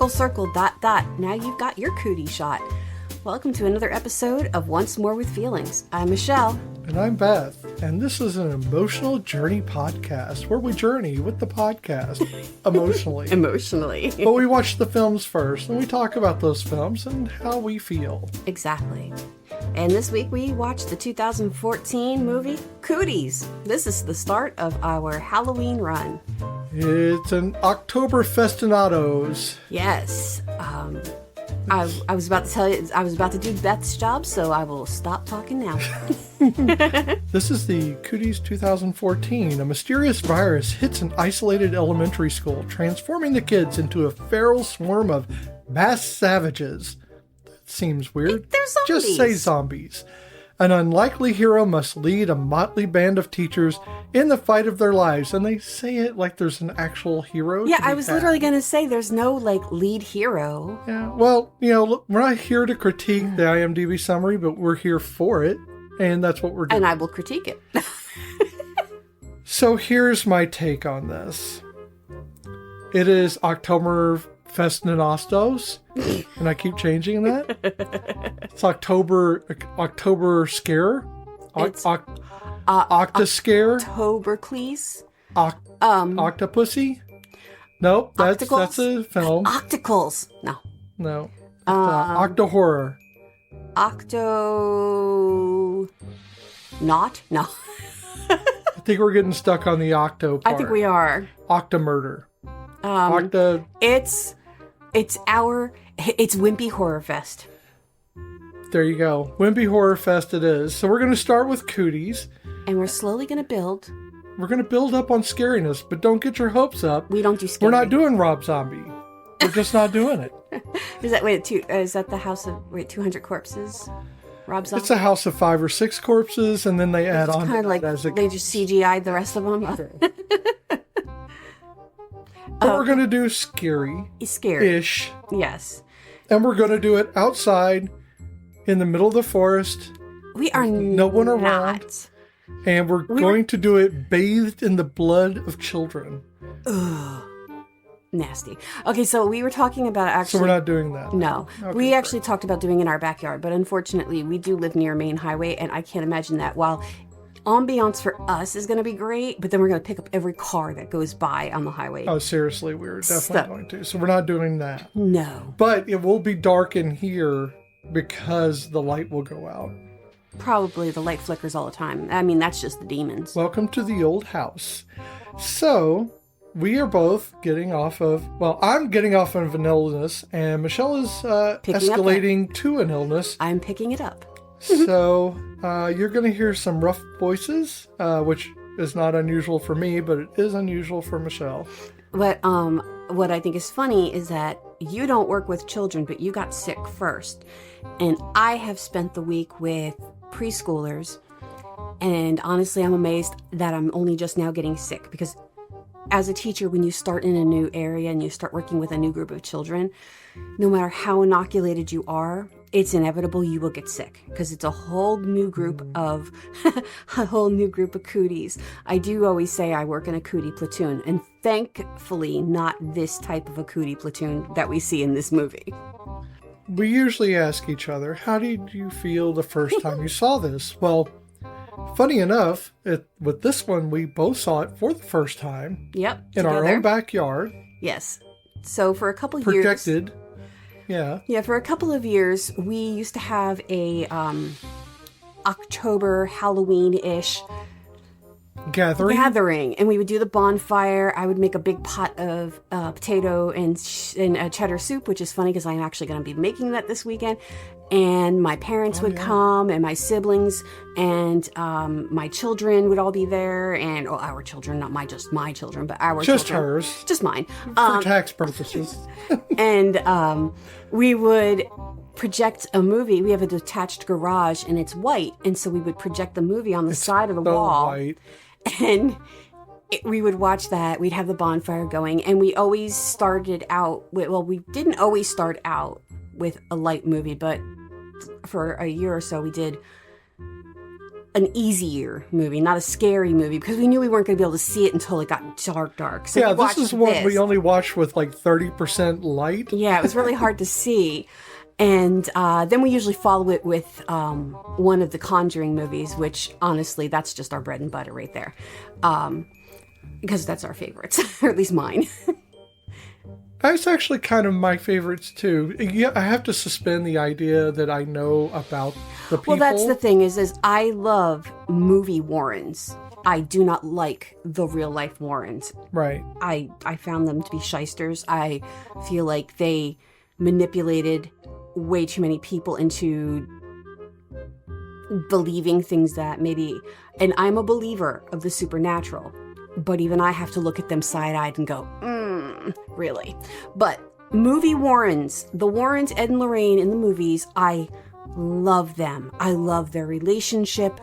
full circle, ... Now you've got your cootie shot. Welcome to another episode of Once More with Feelings. I'm Michelle. And I'm Beth. And this is an emotional journey podcast where we journey with the podcast emotionally. Emotionally. But we watch the films first and we talk about those films and how we feel. Exactly. And this week we watched the 2014 movie Cooties. This is the start of our Halloween run. It's an October Festinados. Yes. I was about to tell you, I was about to do Beth's job, so I will stop talking now. This is the Cooties 2014. A mysterious virus hits an isolated elementary school, transforming the kids into a feral swarm of mass savages. That seems weird. They're zombies. Just say zombies. An unlikely hero must lead a motley band of teachers in the fight of their lives. And they say it like there's an actual hero. Yeah, I was literally going to say there's no, lead hero. Yeah, well, look, we're not here to critique the IMDb summary, but we're here for it. And that's what we're doing. And I will critique it. So here's my take on this. It is October Festinados, and I keep changing that. It's October Scare, It's Octascare, Octoberclease. Octopussy. Nope, that's a film. Octacles. No. Octohorror. Not? No. I think we're getting stuck on the octo part. I think we are. Octomurder. It's Wimpy Horror Fest. There you go. Wimpy Horror Fest it is. So we're going to start with Cooties. And we're slowly going to build. We're going to build up on scariness, but don't get your hopes up. We don't do scary. We're not doing Rob Zombie. We're just not doing it. Is that the house of 200 corpses? Rob Zombie? It's a house of 5 or 6 corpses, and then they add on. Kind of like they just CGI'd the rest of them. But we're going to do scary-ish. Yes. And we're going to do it outside in the middle of the forest. We are no one around. And we're going to do it bathed in the blood of children. Ugh. Nasty. Okay, so we were talking about actually... So we're not doing that? No. Okay, we actually talked about doing it in our backyard, but unfortunately we do live near a main highway, and I can't imagine that. While ambiance for us is going to be great, but then we're going to pick up every car that goes by on the highway. Oh, seriously, we're definitely going to. So we're not doing that. No. But it will be dark in here because the light will go out. Probably the light flickers all the time. I mean, that's just the demons. Welcome to the old house. So... we are both getting off of, I'm getting off of an illness, and Michelle is escalating to an illness. I'm picking it up. So you're going to hear some rough voices, which is not unusual for me, but it is unusual for Michelle. What I think is funny is that you don't work with children, but you got sick first. And I have spent the week with preschoolers, and honestly, I'm amazed that I'm only just now getting sick, because as a teacher, when you start in a new area and you start working with a new group of children, no matter how inoculated you are, it's inevitable you will get sick because it's a whole new group of cooties. I do always say I work in a cootie platoon, and thankfully not this type of a cootie platoon that we see in this movie. We usually ask each other, how did you feel the first time you saw this? Well, funny enough, with this one, we both saw it for the first time. Yep. In our own backyard. Yes. So for a couple years. Projected. Yeah. Yeah, for a couple of years, we used to have a October Halloween-ish gathering, and we would do the bonfire. I would make a big pot of potato and cheddar soup, which is funny because I'm actually going to be making that this weekend. And my parents would come, and my siblings, and my children would all be there, and our children, not just my children, but our children. Just hers. Just mine. For tax purposes. And we would project a movie. We have a detached garage, and it's white, and so we would project the movie on the side of the wall. White. And we would watch that. We'd have the bonfire going, and we always started out with, we didn't always start out with a light movie, but for a year or so we did an easier movie, not a scary movie, because we knew we weren't going to be able to see it until it got dark. So yeah, we this watched is one this. we only watched with like 30% light. Yeah, it was really hard to see. And then we usually follow it with one of the Conjuring movies, which honestly, that's just our bread and butter right there. Because that's our favorites, or at least mine. That's actually kind of my favorites too. Yeah, I have to suspend the idea that I know about the people. Well, that's the thing is I love movie Warrens. I do not like the real life Warrens. Right. I found them to be shysters. I feel like they manipulated way too many people into believing things that maybe, and I'm a believer of the supernatural, but even I have to look at them side-eyed and go, really? But movie Warrens, the Warrens, Ed and Lorraine in the movies, I love them. I love their relationship,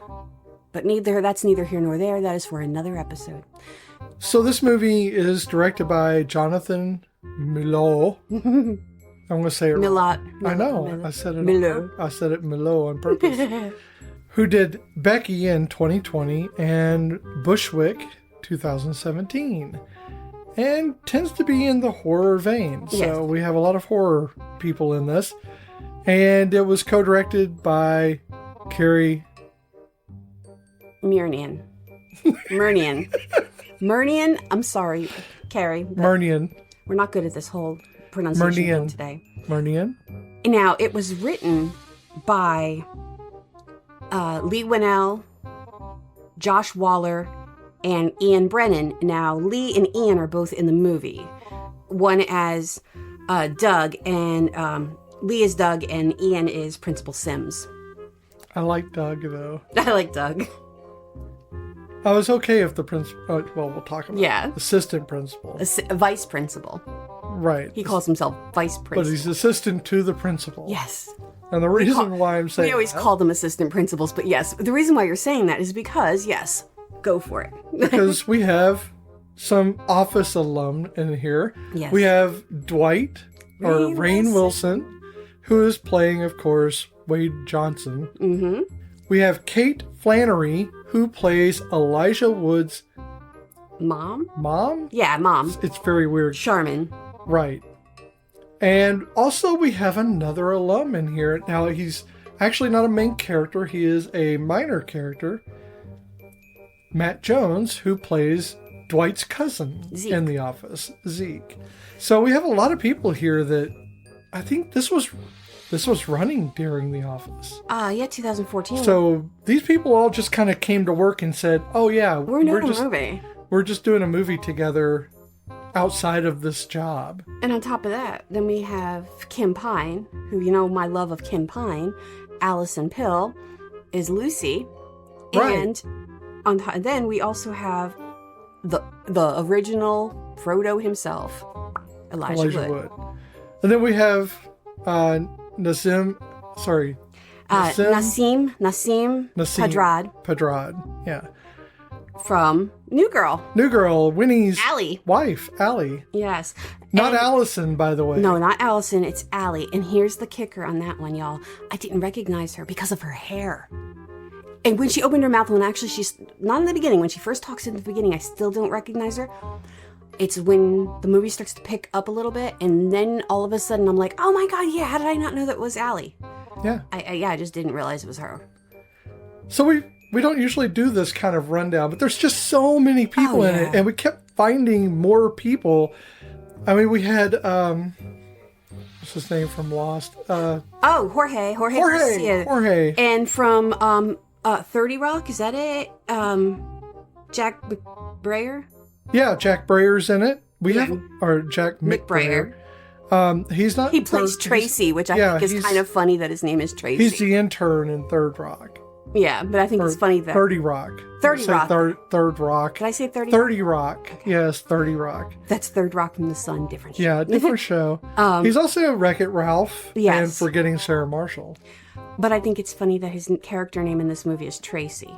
but that's neither here nor there. That is for another episode. So this movie is directed by Jonathan Milot. I'm going to say it Milot. I know. I said it. Milot. I said it Milot on purpose. Who did Becky in 2020 and Bushwick 2017, and tends to be in the horror vein. So Yes. we have a lot of horror people in this, and it was co-directed by Carrie Murnian. I'm sorry, Carrie. but Murnian. We're not good at this whole pronunciation thing today. Murnian. Now, it was written by Lee Winnell, Josh Waller, and Ian Brennan. Now, Lee and Ian are both in the movie. One as Doug, and Lee is Doug, and Ian is Principal Sims. I like Doug though. I like Doug. I was okay if the principal. Well, we'll talk about assistant principal. Vice principal. Right. He calls himself vice principal. But he's assistant to the principal. Yes. And the reason why I'm saying We always call them assistant principals, but yes, the reason why you're saying that is because, yes, go for it. because we have some Office alum in here. Yes. We have Dwight, or Rainn Wilson, who is playing, of course, Wade Johnson. Mm-hmm. We have Kate Flannery, who plays Elijah Wood's mom? Yeah, mom. It's very weird. Charmin. Right. And also we have another alum in here. Now, he's actually not a main character. He is a minor character. Matt Jones, who plays Dwight's cousin Zeke. in The Office, Zeke. So we have a lot of people here that I think this was running during The Office. Yeah, 2014. So these people all just kind of came to work and said, "Oh yeah, we're doing a movie. We're just doing a movie together outside of this job." And on top of that, then we have Kim Pine, who, you know, my love of Kim Pine. Allison Pill is Lucy. Right. And then we also have the original Frodo himself, Elijah Wood. And then we have Nassim Pedrad. Yeah. From New Girl, Winnie's Allie. wife, Allie. Yes. Not Allison, by the way. No, not Allison. It's Allie. And here's the kicker on that one, y'all. I didn't recognize her because of her hair. And when she opened her mouth, when actually she's not in the beginning, when she first talks in the beginning, I still don't recognize her. It's when the movie starts to pick up a little bit, and then all of a sudden I'm like, oh my God, yeah, how did I not know that was Allie? Yeah. I just didn't realize it was her. So we don't usually do this kind of rundown, but there's just so many people in it, and we kept finding more people. I mean, we had what's his name from Lost? Jorge Garcia. And from 30 Rock, is that it? Jack Breyer? Yeah, Jack Breyer's in it. Jack McBrayer. He's not. He plays Tracy, which I think is kind of funny that his name is Tracy. He's the intern in Third Rock. Yeah, but I think it's funny that 30 Rock. 30 Rock. Third Rock. Did I say 30? 30 Rock. Okay. Yes, 30 Rock. That's Third Rock from the Sun. Different show. Yeah, different show. He's also in Wreck-It Ralph. Yes. And Forgetting Sarah Marshall. But I think it's funny that his character name in this movie is Tracy.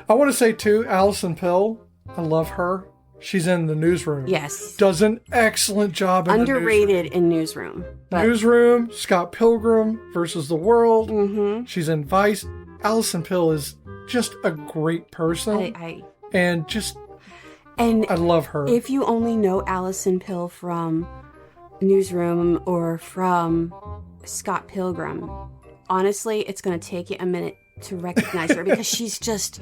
I want to say too, Allison Pill. I love her. She's in The Newsroom. Yes. Does an excellent job in Underrated in Newsroom. Newsroom, Scott Pilgrim versus the World. Mm-hmm. She's in Vice. Allison Pill is just a great person. And just, and I love her. If you only know Allison Pill from Newsroom or from Scott Pilgrim, honestly, it's going to take you a minute to recognize her because she's just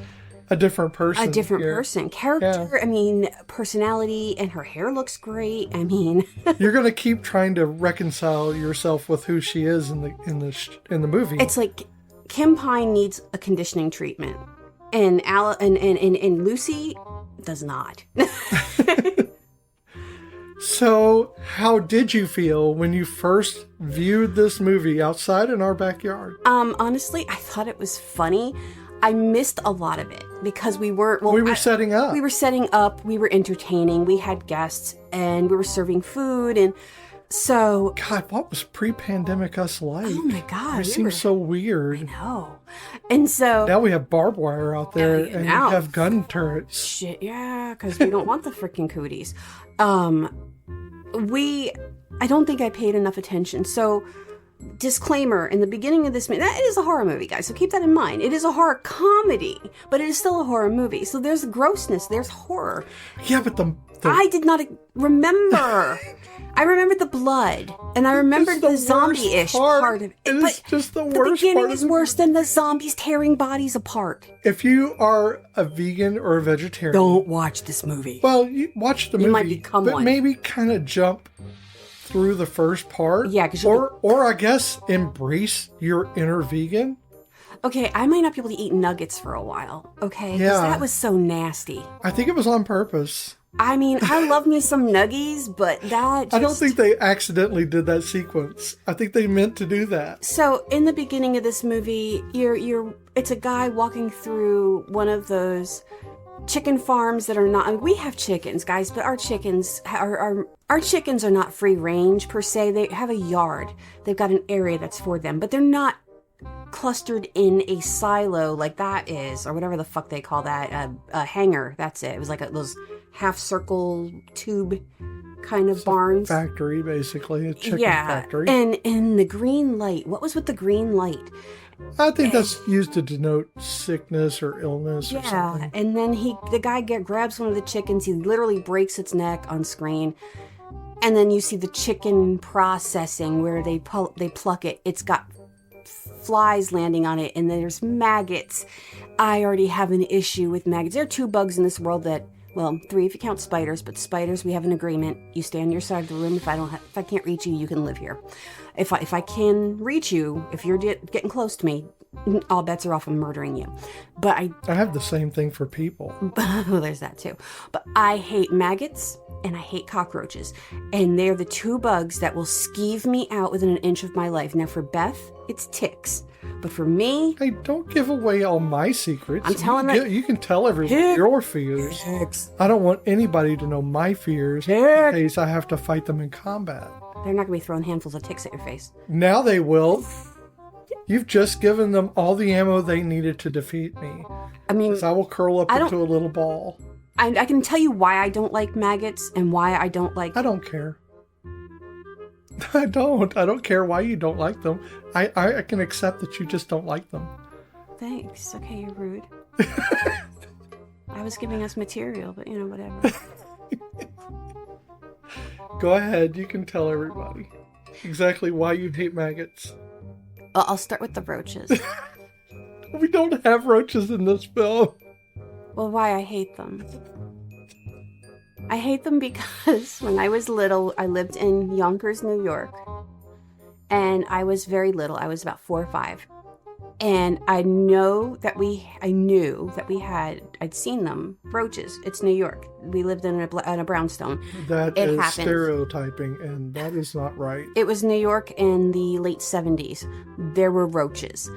a different person. A different person. Character, yeah. I mean, personality, and her hair looks great. I mean, you're going to keep trying to reconcile yourself with who she is in the movie. It's like Kim Pine needs a conditioning treatment, and Lucy does not. So, how did you feel when you first viewed this movie outside in our backyard? Honestly, I thought it was funny. I missed a lot of it because we were setting up. We were setting up. We were entertaining. We had guests, and we were serving food, and so. God, what was pre-pandemic us like? Oh my God, it seems so weird. I know, and so now we have barbed wire out there, and we have gun turrets. Shit, yeah, because we don't want the freaking cooties. I don't think I paid enough attention. So, disclaimer, in the beginning of this movie, that is a horror movie, guys, so keep that in mind. It is a horror comedy, but it is still a horror movie. So there's grossness, there's horror. Yeah, but I did not remember. I remembered the blood, and I remembered the zombie-ish part of it. It's just the worst part. The beginning is worse than the zombies tearing bodies apart. If you are a vegan or a vegetarian, don't watch this movie. Well, you watch the movie, might become but one. Maybe kind of jump through the first part. Yeah, or I guess embrace your inner vegan. Okay, I might not be able to eat nuggets for a while. Okay, because that was so nasty. I think it was on purpose. I mean, I love me some nuggies, but that just... I don't think they accidentally did that sequence. I think they meant to do that. So, in the beginning of this movie, it's a guy walking through one of those chicken farms that are not... I mean, we have chickens, guys, but our chickens are not free range, per se. They have a yard. They've got an area that's for them, but they're not clustered in a silo like that is, or whatever the fuck they call that, a hanger. That's it. It was like those half-circle tube kind of barns. Factory, basically. A chicken factory. And the green light. What was with the green light? I think that's used to denote sickness or illness or something. Yeah, and then the guy grabs one of the chickens. He literally breaks its neck on screen. And then you see the chicken processing where they pluck it. It's got flies landing on it, and there's maggots. I already have an issue with maggots. There are 2 bugs in this world that... Well, 3 if you count spiders, but spiders, we have an agreement. You stay on your side of the room. If I can't reach you, you can live here. If I can reach you, if you're getting close to me, all bets are off. I'm murdering you. But I have the same thing for people. Well, there's that too. But I hate maggots and I hate cockroaches, and they're the 2 bugs that will skeeve me out within an inch of my life. Now, for Beth, it's ticks. But for me... Hey, don't give away all my secrets. I'm telling you can tell everyone your fears. I don't want anybody to know my fears in case I have to fight them in combat. They're not going to be throwing handfuls of ticks at your face. Now they will. You've just given them all the ammo they needed to defeat me. I mean... I will curl up into a little ball. I can tell you why I don't like maggots and why I don't like... I don't care. I don't care why you don't like them. I can accept that you just don't like them. Thanks. Okay, you're rude. I was giving us material, but whatever. Go ahead. You can tell everybody exactly why you hate maggots. I'll start with the roaches. We don't have roaches in this film. Well, why I hate them? I hate them because when I was little, I lived in Yonkers, New York. And I was very little. I was about 4 or 5. And I knew that I'd seen them, roaches. It's New York. We lived in a brownstone. That is stereotyping, and that is not right. It was New York in the late 70s. There were roaches.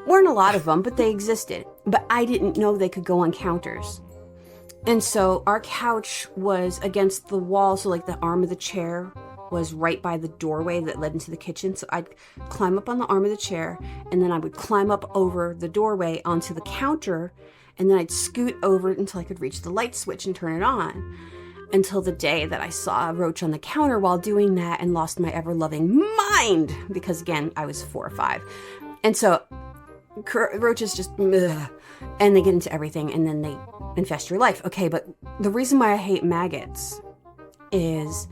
Weren't a lot of them, but they existed. But I didn't know they could go on counters. And so our couch was against the wall, so like the arm of the chair was right by the doorway that led into the kitchen. So I'd climb up on the arm of the chair, and then I would climb up over the doorway onto the counter, and then I'd scoot over until I could reach the light switch and turn it on. Until the day that I saw a roach on the counter while doing that and lost my ever-loving mind, because again, I was 4 or 5. And so roaches just... Ugh. and they get into everything, and then they infest your life. Okay, but the reason why I hate maggots is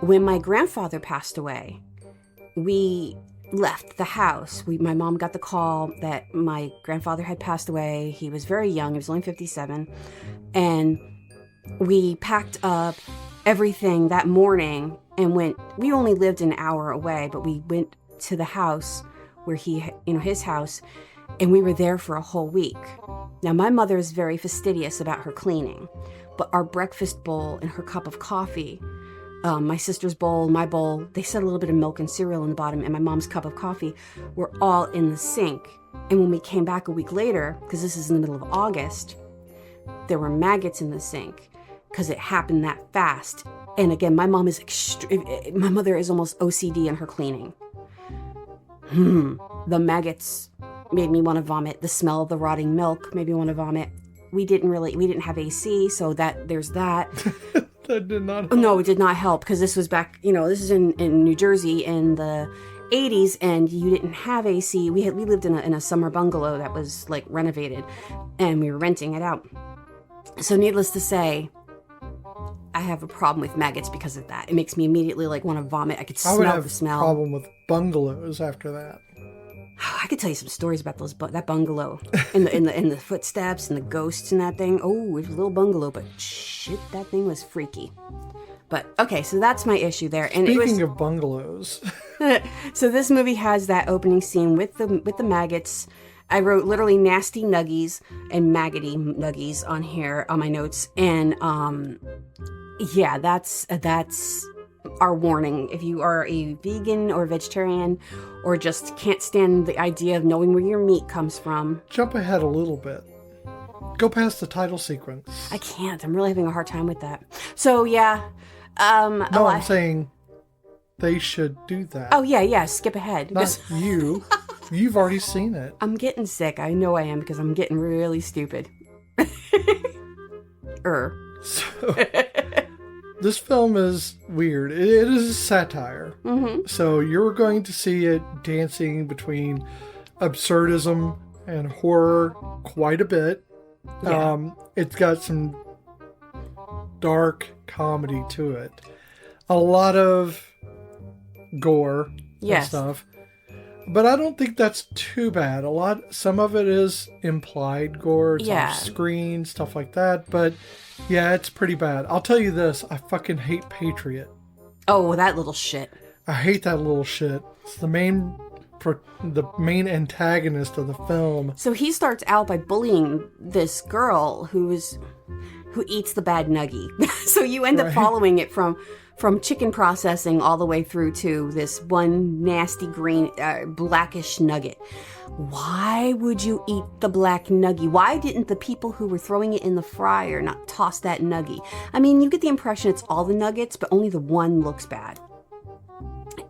when my grandfather passed away, we left the house. My mom got the call that my grandfather had passed away. He was very young. He was only 57. And we packed up everything that morning and went. We only lived an hour away, but we went to the house where his house, and we were there for a whole week. Now, my mother is very fastidious about her cleaning, but our breakfast bowl and her cup of coffee, my sister's bowl, my bowl, they set a little bit of milk and cereal in the bottom, and my mom's cup of coffee were all in the sink. And when we came back a week later, because this is in the middle of August, there were maggots in the sink because it happened that fast. And again, my mother is almost OCD in her cleaning. The maggots made me want to vomit. The smell of the rotting milk made me want to vomit. We didn't have AC, so there's that. That did not help. No, it did not help, because this was back, this is in New Jersey in the 80s, and you didn't have AC. We lived in a summer bungalow that was like renovated, and we were renting it out. So needless to say, I have a problem with maggots because of that. It makes me immediately want to vomit. I could smell the smell. I would have a problem with bungalows after that. I could tell you some stories about that bungalow and the footsteps and the ghosts and that thing. Oh, it was a little bungalow, but shit, that thing was freaky. But okay, so that's my issue there. And Speaking of bungalows, so this movie has that opening scene with the maggots. I wrote literally nasty nuggies and maggoty nuggies on here on my notes, and yeah, that's our warning. If you are a vegan or vegetarian, or just can't stand the idea of knowing where your meat comes from, jump ahead a little bit. Go past the title sequence. I can't. I'm really having a hard time with that. So yeah. No, I'm saying they should do that. Oh yeah. Skip ahead. Not you. You've already seen it. I'm getting sick. I know I am, because I'm getting really stupid. So, this film is weird. It is a satire. Mm-hmm. So you're going to see it dancing between absurdism and horror quite a bit. Yeah. It's got some dark comedy to it. A lot of gore and stuff. But I don't think that's too bad. Some of it is implied gore. It's off screen, stuff like that. But yeah, it's pretty bad. I'll tell you this. I fucking hate Patriot. Oh, that little shit. I hate that little shit. It's the main antagonist of the film. So he starts out by bullying this girl who eats the bad nuggie. So you end up following it from chicken processing all the way through to this one nasty green, blackish nugget. Why would you eat the black nuggie? Why didn't the people who were throwing it in the fryer not toss that nuggie? I mean, you get the impression it's all the nuggets, but only the one looks bad.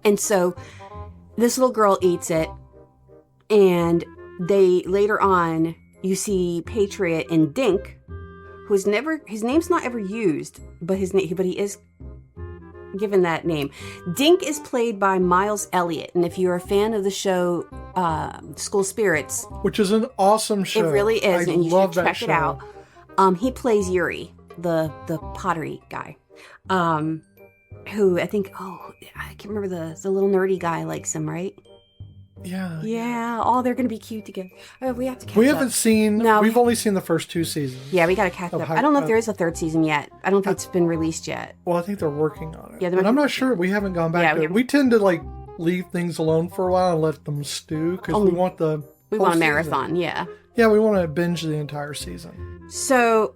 And so this little girl eats it, and later on, you see Patriot and Dink, his name's not ever used, but he is given that name. Dink is played by Miles Elliott, and if you're a fan of the show School Spirits, which is an awesome show, it really is, and you should check it out. He plays Yuri, the pottery guy, who I think I can't remember the little nerdy guy likes him, right? Yeah. Oh, they're gonna be cute together. Oh, we have to catch up. We haven't seen. No, we've only seen the first 2 seasons. Yeah, we gotta catch up. I don't know if there is a 3rd season yet. I don't think it's been released yet. Well, I think they're working on it. Yeah, but I'm not sure. We haven't gone back to it. We tend to leave things alone for a while and let them stew, because we want a marathon. Yeah, we want to binge the entire season. So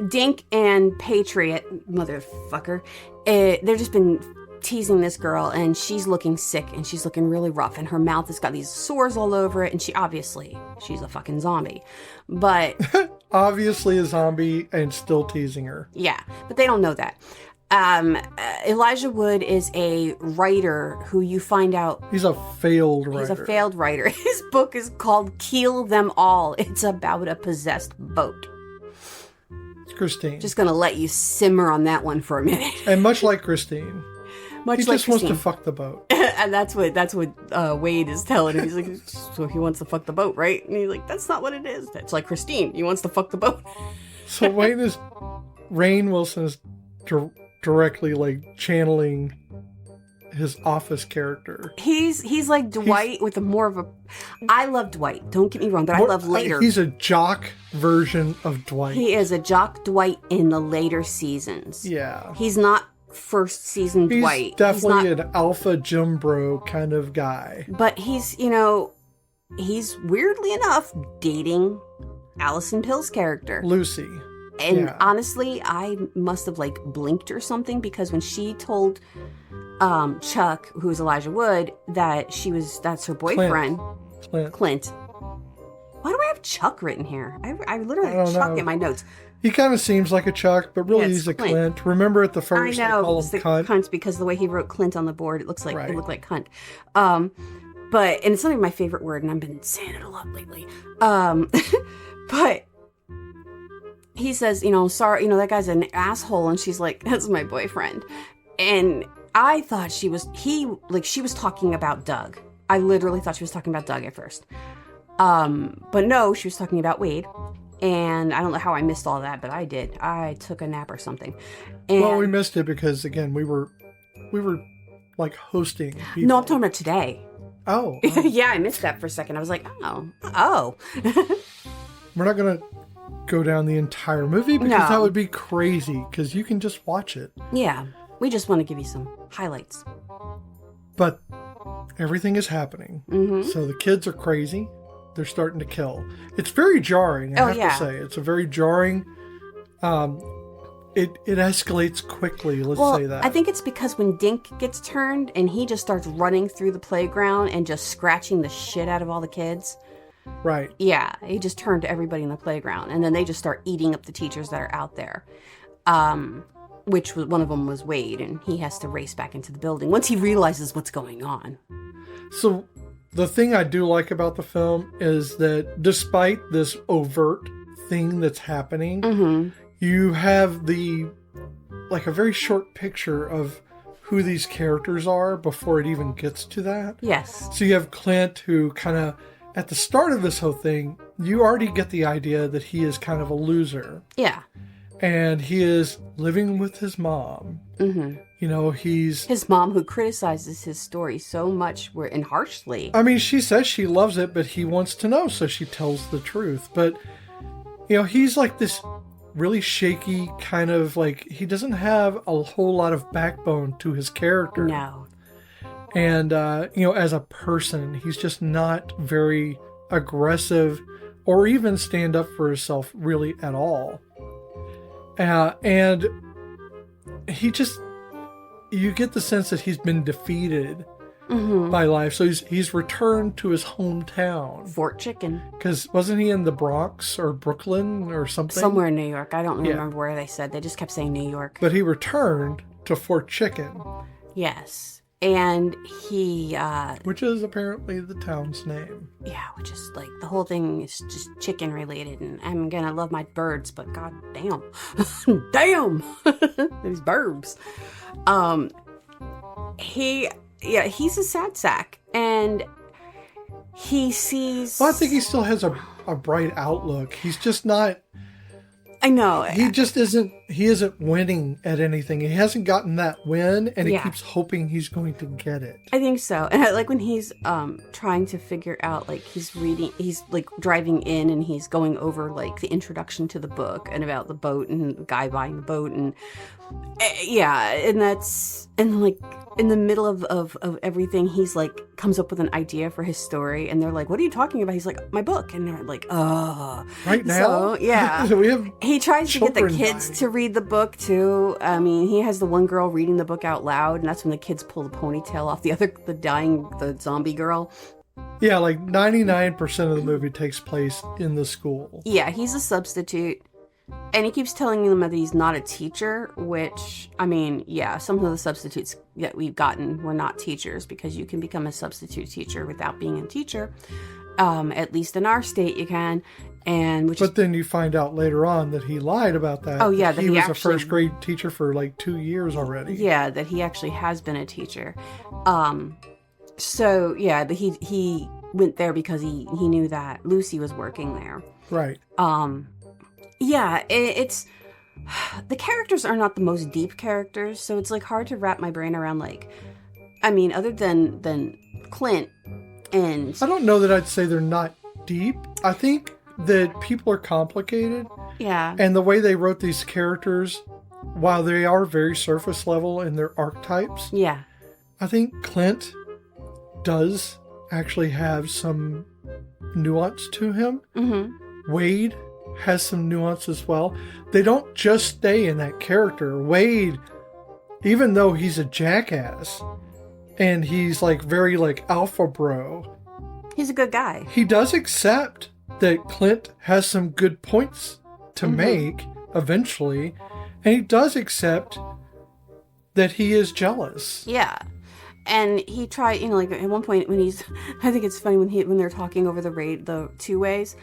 Dink and Patriot, motherfucker, they've just been teasing this girl, and she's looking sick, and she's looking really rough, and her mouth has got these sores all over it, and she's a fucking zombie. But obviously a zombie, and still teasing her. Yeah, but they don't know that. Elijah Wood is a writer who you find out... He's a failed writer. His book is called Kill Them All. It's about a possessed boat. It's Christine. Just going to let you simmer on that one for a minute. And much like Christine. Much He like just wants to Christine. fuck the boat. And that's what Wade is telling him. He's like, so he wants to fuck the boat, right? And he's like, that's not what it is. It's like Christine. He wants to fuck the boat. So Rainn Wilson is directly like channeling his Office character. He's like Dwight with a more of a. I love Dwight. Don't get me wrong, but I love later. He's a jock version of Dwight. He is a jock Dwight in the later seasons. Yeah. He's not first season He's Dwight. definitely he's not, an alpha gym bro kind of guy. but he's he's weirdly enough dating Allison Pill's character. Lucy. And Yeah. honestly, I must have like blinked or something, because when she told Chuck, who is Elijah Wood, that that's her boyfriend, Clint. Why do I have Chuck written here? I literally have don't Chuck know. in my notes. He kind of seems like a Chuck, but really Yeah, it's he's a Clint. Clint. Remember at the I first they know call it's him the cunt? cunts, because the way he wrote Clint on the board, it looked Right. like cunt. And it's not even my favorite word, and I've been saying it a lot lately. But he says, sorry, that guy's an asshole, and she's like, that's my boyfriend. And I thought she was talking about Doug. I literally thought she was talking about Doug at first. But no, she was talking about Wade. And I don't know how I missed all that, but I did. I took a nap or something. And Well, we missed it because again we were like hosting people. no, I'm talking about today. Oh. Yeah, I missed that for a second. I was like, oh. We're not gonna go down the entire movie because No. that would be crazy because you can just watch it. Yeah, we just want to give you some highlights. But everything is happening. Mm-hmm. So the kids are crazy. They're starting to kill. It's very jarring, I have to say. It's a very jarring. It escalates quickly, let's say that. I think it's because when Dink gets turned and he just starts running through the playground and just scratching the shit out of all the kids. Right. Yeah, he just turned to everybody in the playground, and then they just start eating up the teachers that are out there. Which was, one of them was Wade, and he has to race back into the building once he realizes what's going on. So the thing I do like about the film is that despite this overt thing that's happening, Mm-hmm. you have a very short picture of who these characters are before it even gets to that. Yes. So you have Clint, who kind of, at the start of this whole thing, you already get the idea that he is kind of a loser. Yeah. And he is living with his mom. Mm-hmm. He's... His mom, who criticizes his story so much and harshly. I mean, she says she loves it, but he wants to know, so she tells the truth. But, he's like this really shaky kind of he doesn't have a whole lot of backbone to his character. No. And, as a person, he's just not very aggressive or even stand up for himself really at all. And he just, you get the sense that he's been defeated Mm-hmm. by life. So he's returned to his hometown. Fort Chicken. Because wasn't he in the Bronx or Brooklyn or something? Somewhere in New York. I don't Yeah. remember where they said. They just kept saying New York. But he returned to Fort Chicken, Yes. And he, which is apparently the town's name. which is the whole thing is just chicken related. And I'm gonna love my birds, but god damn. Damn! These burbs. He's a sad sack. And he sees... Well, I think he still has a bright outlook. He's just not... I know. He just isn't winning at anything. He hasn't gotten that win, and he keeps hoping he's going to get it. I think so. And I like when he's trying to figure out, he's driving in and he's going over the introduction to the book and about the boat and the guy buying the boat, and and that's, and in the middle of everything, he's comes up with an idea for his story, and they're like, what are you talking about? He's like, my book. And they're like, right now? So, yeah. So we have he tries to get the children kids dying. to read the book too. I mean, he has the one girl reading the book out loud, and that's when the kids pull the ponytail off the zombie girl. Yeah, 99% of the movie takes place in the school. Yeah, he's a substitute. And he keeps telling them that he's not a teacher, which, I mean, some of the substitutes that we've gotten were not teachers, because you can become a substitute teacher without being a teacher. At least in our state, you can. But then you find out later on that he lied about that. Oh, yeah. That he was a first grade teacher for like 2 years already. Yeah, that he actually has been a teacher. So, yeah, he went there because he knew that Lucy was working there. Right. Yeah, it's... The characters are not the most deep characters, so it's, like, hard to wrap my brain around, like... I mean, other than Clint and... I don't know that I'd say they're not deep. I think that people are complicated. Yeah. And the way they wrote these characters, while they are very surface level in their archetypes... Yeah. I think Clint does actually have some nuance to him. Mm-hmm. Wade has some nuance as well. They don't just stay in that character. Wade, even though he's a jackass and he's like very like alpha bro, he's a good guy. He does accept that Clint has some good points to make eventually, and he does accept that he is jealous. Yeah. And he tried, like at one point when I think it's funny when they're talking over the two ways,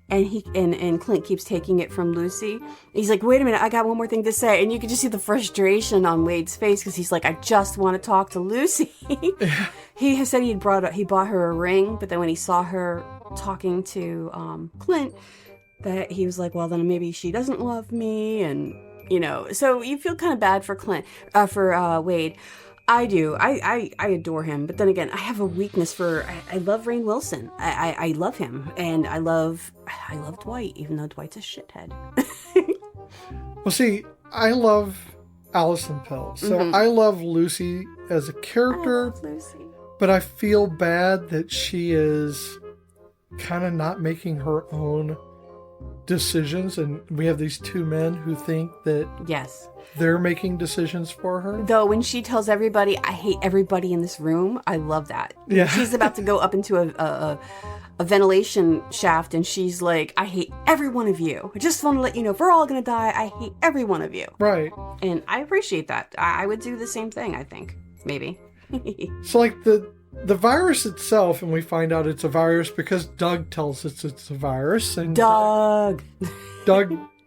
and Clint keeps taking it from Lucy. He's like, wait a minute, I got one more thing to say. And you can just see the frustration on Wade's face because he's like, I just want to talk to Lucy. He has said he bought her a ring, but then when he saw her talking to Clint, that he was like, well, then maybe she doesn't love me. And, so you feel kind of bad for for Wade. I do. I adore him. But then again, I have a weakness for... I love Rainn Wilson. I love him. And I love Dwight, even though Dwight's a shithead. Well, see, I love Allison Pill. So I love Lucy as a character. I love Lucy. But I feel bad that she is kind of not making her own decisions. And we have these two men who think that... Yes. They're making decisions for her. Though when she tells everybody, I hate everybody in this room, I love that. Yeah. She's about to go up into a ventilation shaft and she's like, I hate every one of you. I just want to let you know, if we're all going to die, I hate every one of you. Right. And I appreciate that. I would do the same thing, I think. Maybe. So like the virus itself, and we find out it's a virus because Doug tells us it's a virus. And Doug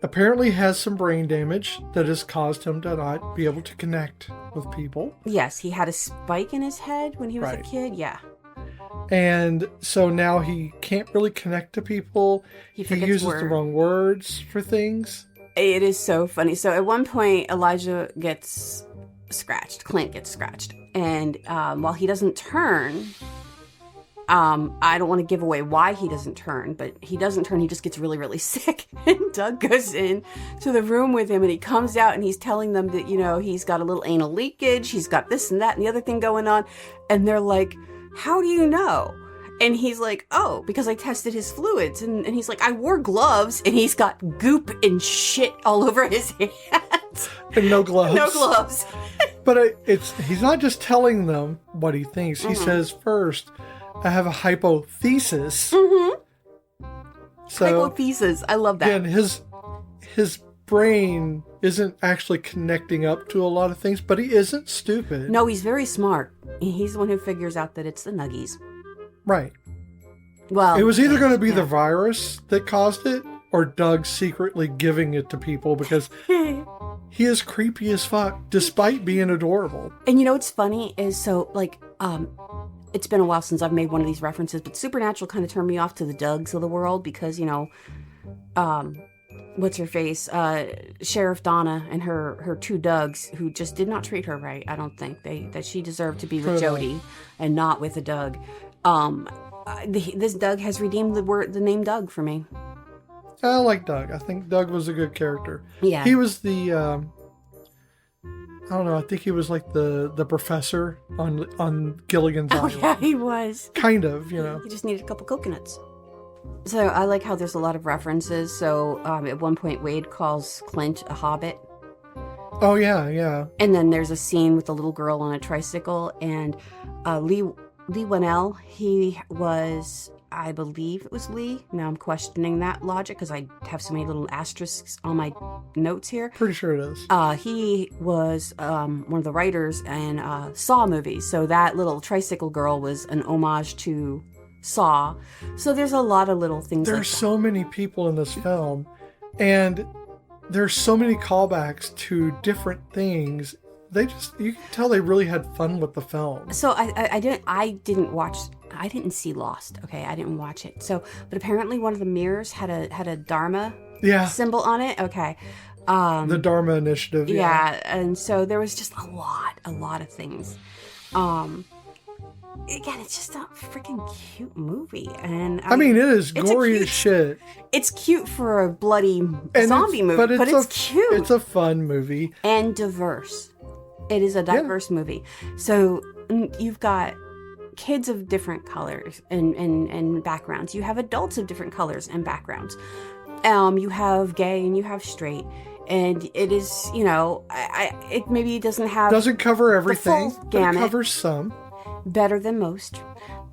apparently has some brain damage that has caused him to not be able to connect with people. Yes, he had a spike in his head when he was a kid. Yeah. And so now he can't really connect to people. He uses the wrong words for things. It is so funny. So at one point, Elijah gets scratched. Clint gets scratched. And while he doesn't turn... I don't want to give away why he doesn't turn, but he doesn't turn. He just gets really, really sick. And Doug goes in to the room with him and he comes out and he's telling them that, he's got a little anal leakage. He's got this and that and the other thing going on. And they're like, how do you know? And he's like, oh, because I tested his fluids. And he's like, I wore gloves and he's got goop and shit all over his hands. And no gloves. No gloves. But he's not just telling them what he thinks. He says first... I have a hypothesis. So, hypothesis. I love that. And his brain isn't actually connecting up to a lot of things, but he isn't stupid. No, he's very smart. He's the one who figures out that it's the nuggies. Right. Well, it was either going to be the virus that caused it or Doug secretly giving it to people because he is creepy as fuck despite being adorable. And what's funny is it's been a while since I've made one of these references, but Supernatural kind of turned me off to the Dougs of the world because, what's her face? Sheriff Donna and her two Dougs who just did not treat her right. I don't think that she deserved to be with Jody and not with a Doug. This Doug has redeemed the name Doug for me. I like Doug. I think Doug was a good character. Yeah. He was the... I don't know. I think he was like the professor on Gilligan's Island. Oh, yeah, he was. Kind of, He just needed a couple coconuts. So I like how there's a lot of references. So at one point, Wade calls Clint a hobbit. Oh, yeah, yeah. And then there's a scene with a little girl on a tricycle. And Lee Winnell, he was... I believe it was Lee. Now I'm questioning that logic because I have so many little asterisks on my notes here. Pretty sure it is. He was one of the writers in Saw movies. So that little tricycle girl was an homage to Saw. So there's a lot of little things There's like that. so many people in this film, and there's so many callbacks to different things. You can tell they really had fun with the film. So I didn't see Lost. Okay, I didn't watch it. So, but apparently one of the mirrors had a Dharma symbol on it. Okay. The Dharma Initiative. Yeah, and so there was just a lot of things. Again, it's just a freaking cute movie, and I mean, it is gory as shit. It's cute for a bloody zombie movie, but it's cute. It's a fun movie and diverse. It is a diverse movie. So you've got kids of different colors and backgrounds. You have adults of different colors and backgrounds. You have gay and you have straight. And it is, it maybe doesn't doesn't cover everything. The full gamut. It covers some. Better than most.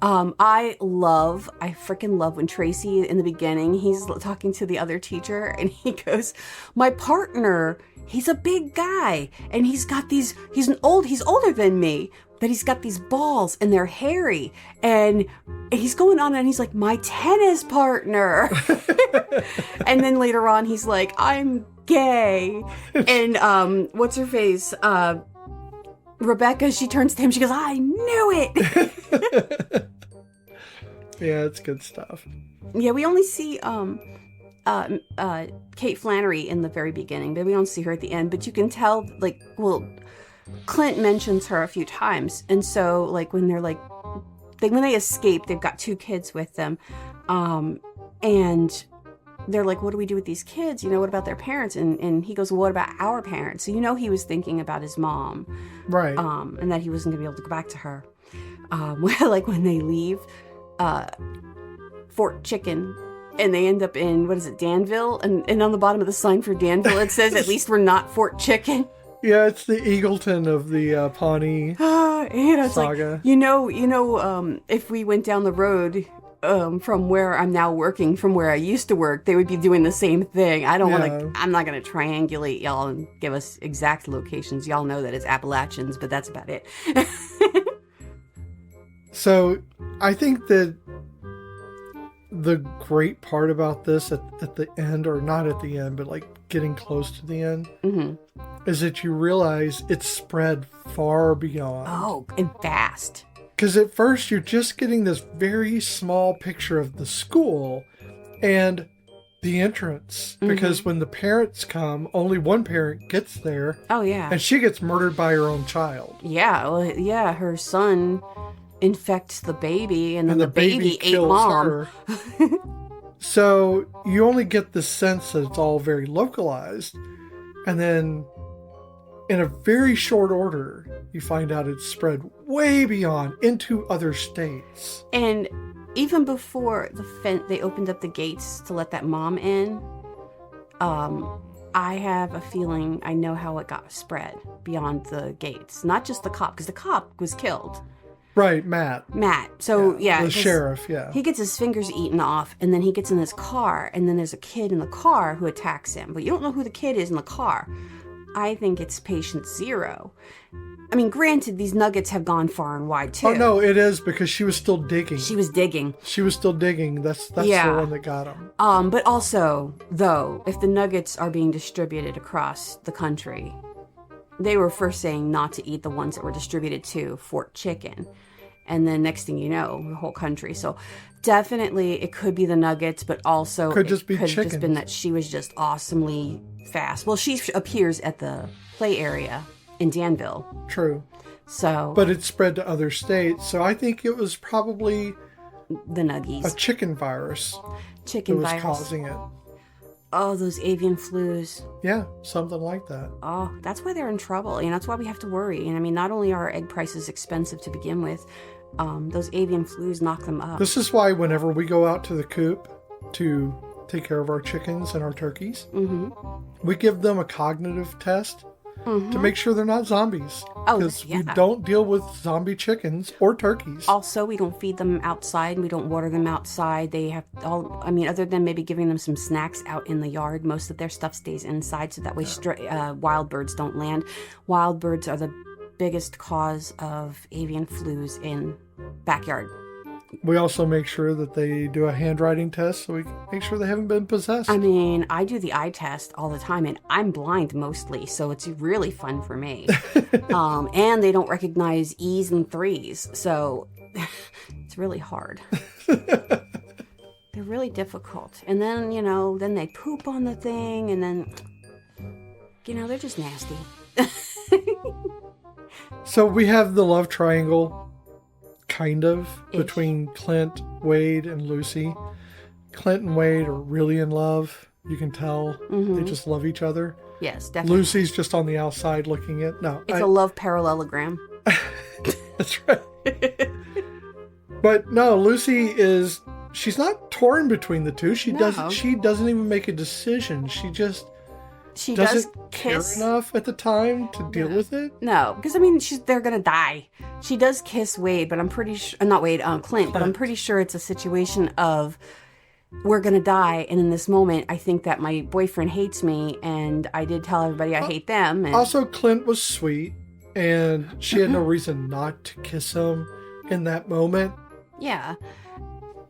I freaking love when Tracy in the beginning, he's talking to the other teacher and he goes, my partner, he's a big guy and he's older than me, but he's got these balls and they're hairy, and he's going on and he's like, my tennis partner. And then later on he's like, I'm gay. And what's her face? Rebecca, she turns to him, she goes, I knew it. Yeah, it's good stuff. Yeah, we only see Kate Flannery in the very beginning, but we don't see her at the end. But you can tell, Clint mentions her a few times, and so when they're when they escape, they've got 2 kids with them, and they're like, what do we do with these kids? What about their parents? And he goes, well, what about our parents? So he was thinking about his mom, right? And that he wasn't gonna be able to go back to her. When they leave Fort Chicken. And they end up in, Danville? And on the bottom of the sign for Danville, it says, at least we're not Fort Chicken. Yeah, it's the Eagleton of the Pawnee saga. If we went down the road from where I'm now working, from where I used to work, they would be doing the same thing. I'm not going to triangulate y'all and give us exact locations. Y'all know that it's Appalachians, but that's about it. So I think that the great part about this at the end, or not at the end, but getting close to the end, is that you realize it's spread far beyond. Oh, and fast. Because at first you're just getting this very small picture of the school and the entrance. Because when the parents come, only one parent gets there. Oh, yeah. And she gets murdered by her own child. Yeah, well, yeah, her son infects the baby, and then the baby ate mom. So you only get the sense that it's all very localized, and then in a very short order you find out it's spread way beyond into other states. And even before they opened up the gates to let that mom in, I have a feeling I know how it got spread beyond the gates. Not just the cop, because the cop was killed. Right, Matt. So, yeah. The sheriff, yeah. He gets his fingers eaten off, and then he gets in his car, and then there's a kid in the car who attacks him. But you don't know who the kid is in the car. I think it's patient 0. I mean, granted, these nuggets have gone far and wide, too. Oh, no, it is, because she was still digging. She was digging. That's the one that got him. But also, though, if the nuggets are being distributed across the country, they were first saying not to eat the ones that were distributed to Fort Chicken. And then next thing you know, the whole country. So definitely it could be the nuggets, but also could just be have just been that she was just awesomely fast. Well, she appears at the play area in Danville. True. So, but it spread to other states. So I think it was probably the nuggies. A chicken virus. Chicken that was virus. causing it. Oh, those avian flus. Yeah, something like that. Oh, that's why they're in trouble. That's why we have to worry. And I mean, not only are egg prices expensive to begin with, those avian flus knock them up. This is why whenever we go out to the coop to take care of our chickens and our turkeys, we give them a cognitive test to make sure they're not zombies. Because we don't deal with zombie chickens or turkeys. Also, we don't feed them outside. We don't water them outside. They have other than maybe giving them some snacks out in the yard, most of their stuff stays inside, so that way wild birds don't land. Wild birds are the biggest cause of avian flus in backyard We also make sure that they do a handwriting test so we can make sure they haven't been possessed. I mean, I do the eye test all the time, and I'm blind mostly, so it's really fun for me. And they don't recognize E's and 3's, so it's really hard. They're really difficult. And then, then they poop on the thing, and then, they're just nasty. So we have the love triangle, kind of, Ish. between Clint, Wade, and Lucy. Clint and Wade are really in love. You can tell. Mm-hmm. They just love each other. Yes, definitely. Lucy's just on the outside looking in. No, It's a love parallelogram. That's right. But no, she's not torn between the two. She doesn't even make a decision. She just doesn't care enough at the time to deal with it. No, because they're gonna die. She does kiss Wade, but I'm pretty sure not Wade, Clint. But I'm pretty sure it's a situation of we're gonna die, and in this moment, I think that my boyfriend hates me, and I did tell everybody I hate them. And... Also, Clint was sweet, and she had no reason not to kiss him in that moment. Yeah.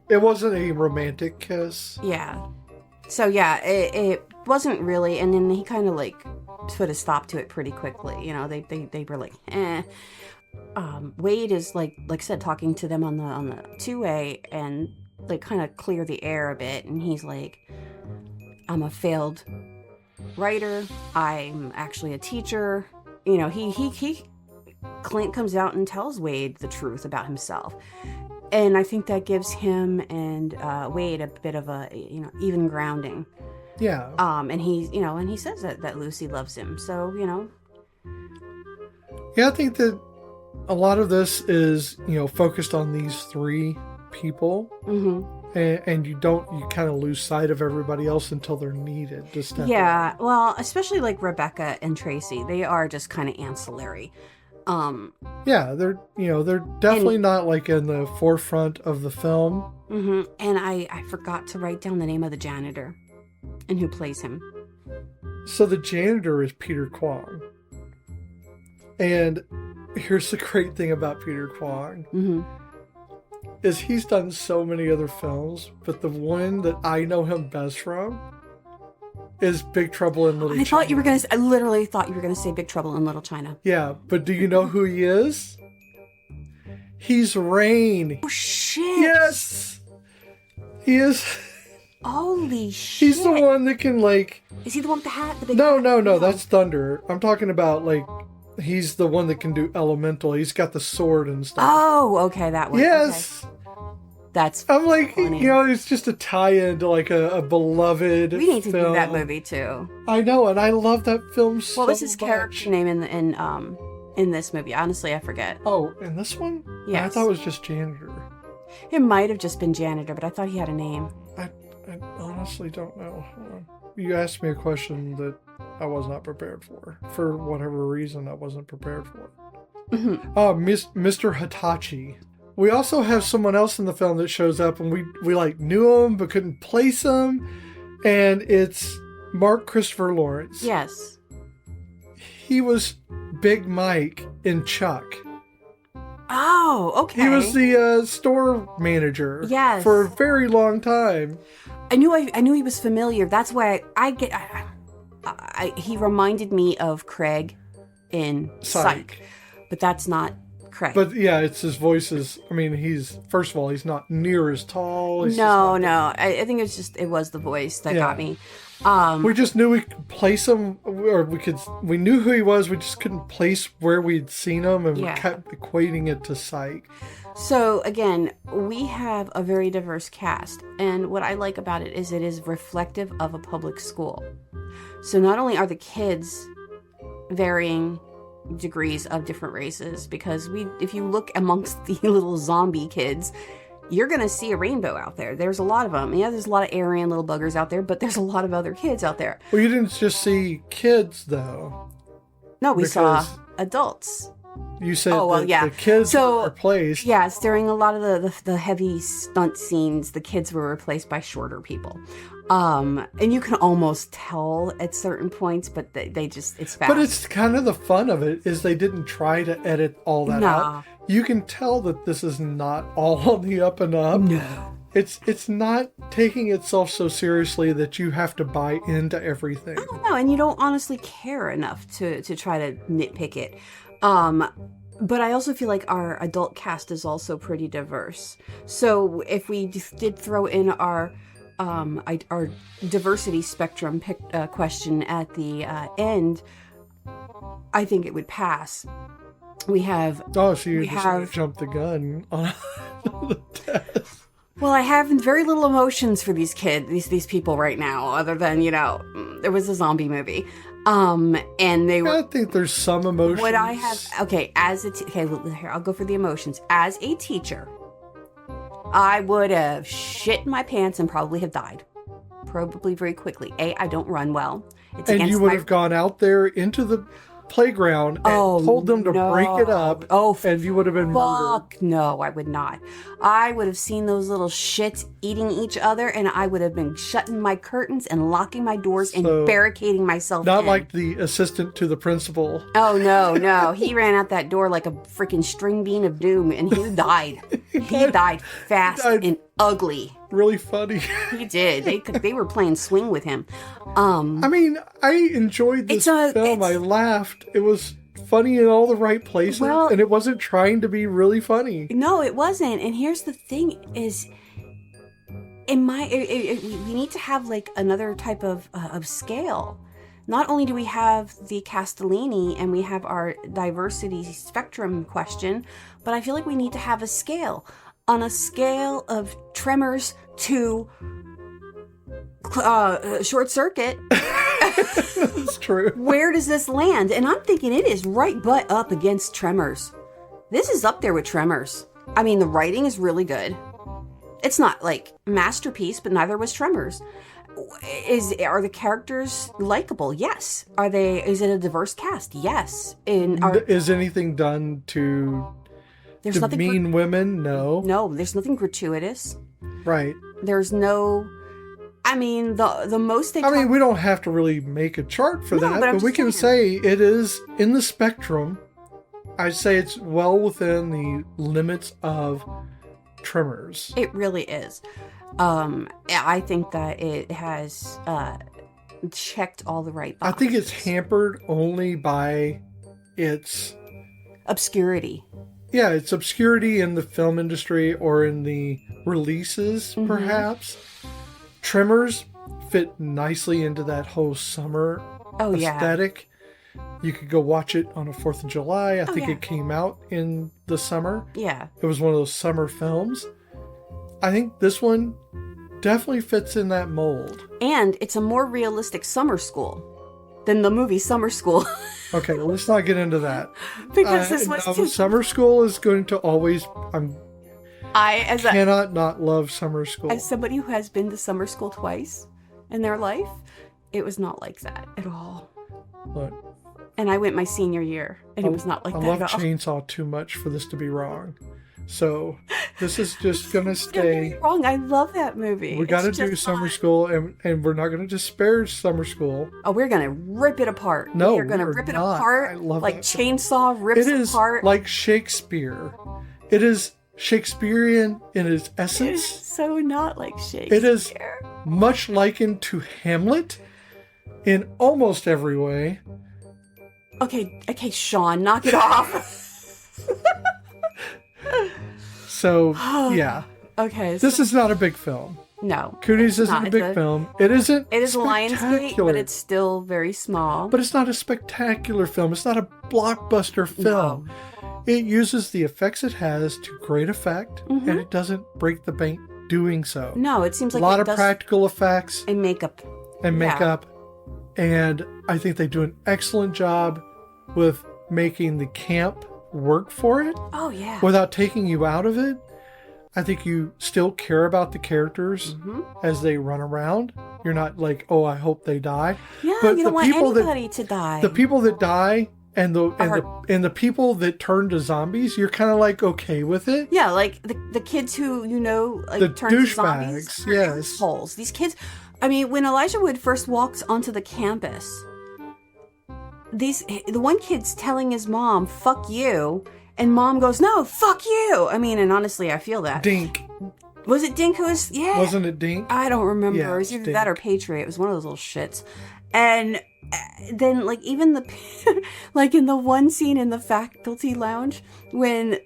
It wasn't a romantic kiss. Yeah. So yeah, it wasn't really, and then he kind of put a stop to it pretty quickly. They were like, eh. Wade is like I said, talking to them on the two-way, and kind of clear the air a bit, and he's like, I'm a failed writer. I'm actually a teacher. Clint comes out and tells Wade the truth about himself. And I think that gives him and Wade a bit of a, even grounding. Yeah. And he says that Lucy loves him. So, Yeah, I think that a lot of this is, focused on these three people. Mm-hmm. And you kind of lose sight of everybody else until they're needed to step Yeah. Well, especially Rebecca and Tracy, they are just kind of ancillary. Yeah, they're definitely not in the forefront of the film. Mm-hmm. And I forgot to write down the name of the janitor and who plays him. So the janitor is Peter Kwong. And here's the great thing about Peter Kwong. Mm-hmm. Is he's done so many other films, but the one that I know him best from is Big Trouble in Little China. I literally thought you were gonna say Big Trouble in Little China. Yeah, but do you know who he is? He's Rain. Oh shit! Yes, he is. Holy shit! He's the one that can Is he the one with the hat? The big No, hat? no, that's Thunder. I'm talking about he's the one that can do elemental. He's got the sword and stuff. Oh, okay, that one. Yes. Okay. That's I'm funny. It's just a tie-in to a beloved We need to film. do that movie too. I know, and I love that film so much. What was his character name in this movie? Honestly, I forget. Oh, in this one? Yes. I thought it was just janitor. It might have just been janitor, but I thought he had a name. I honestly don't know. Hold on. You asked me a question that I was not prepared for. For whatever reason, I wasn't prepared for. Mm-hmm. Mr. Hitachi. We also have someone else in the film that shows up, and we knew him but couldn't place him, and it's Mark Christopher Lawrence. Yes. He was Big Mike in Chuck. Oh, okay. He was the store manager. Yes. For a very long time. I knew he was familiar. That's why he reminded me of Craig in Psych. But that's not Craig. But yeah, it's his voice is, he's, first of all, he's not near as tall. No. I think it was the voice that got me. We just knew we could place him, or we knew who he was, we just couldn't place where we'd seen him, and we kept equating it to Psych. So again, we have a very diverse cast, and what I like about it is reflective of a public school. So not only are the kids varying degrees of different races, because if you look amongst the little zombie kids, you're going to see a rainbow out there. There's a lot of them. Yeah, there's a lot of Aryan little buggers out there, but there's a lot of other kids out there. Well, you didn't just see kids, though. No, we saw adults. You said the kids were replaced. Yes, during a lot of the heavy stunt scenes, the kids were replaced by shorter people. And you can almost tell at certain points, but they just, it's fast. But it's kind of the fun of it is they didn't try to edit all that out. You can tell that this is not all on the up and up. No. It's not taking itself so seriously that you have to buy into everything. I don't know, and you don't honestly care enough to try to nitpick it. But I also feel like our adult cast is also pretty diverse. So if we did throw in our diversity spectrum question at the end, I think it would pass. We have... Oh, so you just jumped the gun on the test. Well, I have very little emotions for these kids, these people right now, other than, there was a zombie movie. And they were... I think there's some emotions. Would I have... Okay, here, I'll go for the emotions. As a teacher, I would have shit my pants and probably have died. Probably very quickly. I don't run well. And you would have gone out there into the playground and told them to break it up, and you would have been murdered. No, I would not. I would have seen those little shits eating each other, and I would have been shutting my curtains and locking my doors and barricading myself Not in. like the assistant to the principal. Oh, no. He ran out that door like a freaking string bean of doom, and he died. He died fast and ugly. Really funny. He did. They were playing swing with him. I mean, I enjoyed this film. I laughed. It was funny in all the right places, and it wasn't trying to be really funny. No, it wasn't. And here's the thing: is we need to have like another type of scale. Not only do we have the Castellini and we have our diversity spectrum question, but I feel like we need to have a scale. On a scale of Tremors to Short Circuit. That's true. Where does this land? And I'm thinking it is right butt up against Tremors. This is up there with Tremors. I mean, the writing is really good. It's not like masterpiece, but neither was Tremors. Are the characters likable? Yes. Is it a diverse cast? Yes. Is anything done to demean women? No. No, there's nothing gratuitous. Right. There's no... I mean, the most they... we don't have to really make a chart for that, but we can say it is in the spectrum. I'd say it's well within the limits of Tremors. It really is. I think that it has checked all the right boxes. I think it's hampered only by its... obscurity. Yeah, it's obscurity in the film industry or in the releases, perhaps. Tremors fit nicely into that whole summer aesthetic. You could go watch it on a 4th of July. I think it came out in the summer. Yeah. It was one of those summer films. I think this one definitely fits in that mold. And it's a more realistic summer school than the movie Summer School. Okay, well, let's not get into that. Because this was summer school is going to always... I cannot not love summer school. As somebody who has been to summer school twice in their life, it was not like that at all. Look, and I went my senior year, and it was not like that at all. I love Chainsaw too much for this to be wrong. So this is just going to stay... Don't get me wrong, I love that movie. We got to do summer school, and we're not going to disparage summer school. Oh, we're going to rip it apart. No, we're going to rip it apart. I love like that Chainsaw rips it apart. It is like Shakespeare. It is Shakespearean in its essence. It is so not like Shakespeare. It is much likened to Hamlet in almost every way. Okay, Sean, knock it off. So, yeah. Okay. This is not a big film. No. Cooties isn't a big film. It isn't It is Lionsgate, but it's still very small. But it's not a spectacular film. It's not a blockbuster film. No. It uses the effects it has to great effect, and it doesn't break the bank doing so. No, it seems like a lot of practical effects. And makeup. And I think they do an excellent job with making the camp work for it. Oh, yeah. Without taking you out of it. I think you still care about the characters as they run around. You're not like, oh, I hope they die. Yeah, but you don't want anybody to die. The people that die and the people that turn to zombies, you're kind of like okay with it. Yeah, like the kids who the turn to zombies. Yes. Assholes. These kids I mean, when Elijah Wood first walks onto the campus, the one kid's telling his mom, "Fuck you," and mom goes, "No, fuck you." I mean, and honestly, I feel that. Dink. Was it Dink who was? Yeah. Wasn't it Dink? I don't remember. Yeah, it was either Dink. that or Patriot. It was one of those little shits. And then, like, even like in the one scene in the faculty lounge when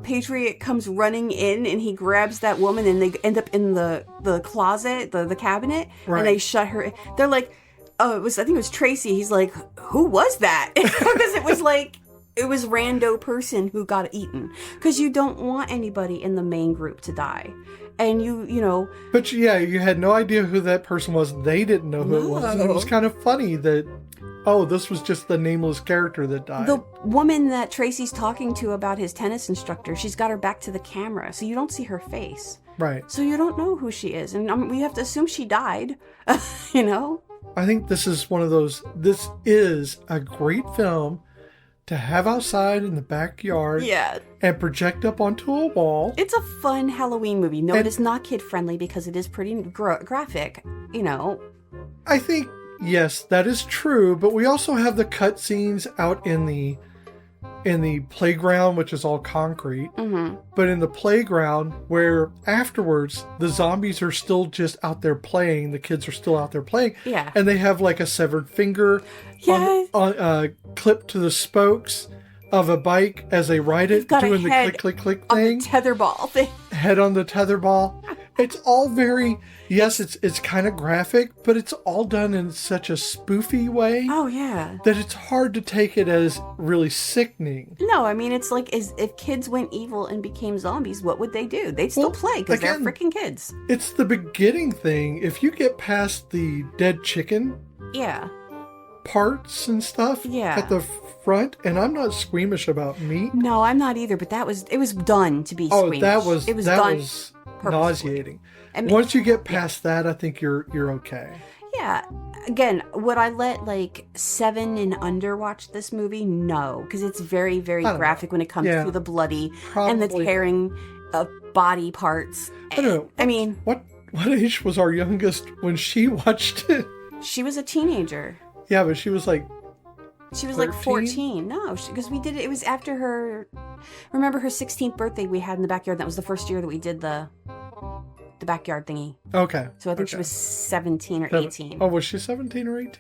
Patriot comes running in and he grabs that woman and they end up in the closet, the cabinet, Right. and they shut her. They're like, oh, I think it was Tracy. He's like, who was that? Because it was like, it was rando person who got eaten. Because you don't want anybody in the main group to die. And you know. But yeah, you had no idea who that person was. They didn't know who it was. And it was kind of funny that, oh, this was just the nameless character that died. The woman that Tracy's talking to about his tennis instructor, she's got her back to the camera. So you don't see her face. Right. So you don't know who she is. And we have to assume she died, you know? I think this is one of those, this is a great film to have outside in the backyard. Yeah. And project up onto a wall. It's a fun Halloween movie. No, it is not kid-friendly because it is pretty graphic, you know. I think, yes, that is true, but we also have the cutscenes out in the playground, which is all concrete. Mm-hmm. But in the playground, where afterwards the zombies are still just out there playing, the kids are still out there playing, Yeah. and they have like a severed finger clipped to the spokes of a bike as they ride it, doing the click click click thing. On the tetherball thing. Head on the tetherball. It's all very, yes, it's kind of graphic, but it's all done in such a spoofy way. Oh, yeah. That it's hard to take it as really sickening. No, I mean, it's like, if kids went evil and became zombies, what would they do? They'd still play because they're freaking kids. It's the beginning thing. If you get past the dead chicken Yeah. parts and stuff at the front, and I'm not squeamish about meat. No, I'm not either, but it was done to be squeamish. It was nauseating. And once you get past that, I think you're okay. Yeah. Again, would I let like 7 and under watch this movie? No, because it's very, very graphic when it comes to the bloody and the tearing of body parts. I don't know. I mean, what age was our youngest when she watched it? She was a teenager. Yeah, but she was like. She was 13? like 14. No, because we did it. It was after her. Remember her 16th birthday we had in the backyard. That was the first year that we did the backyard thingy. Okay. So I think she was 17 or 18. Oh, was she 17 or 18?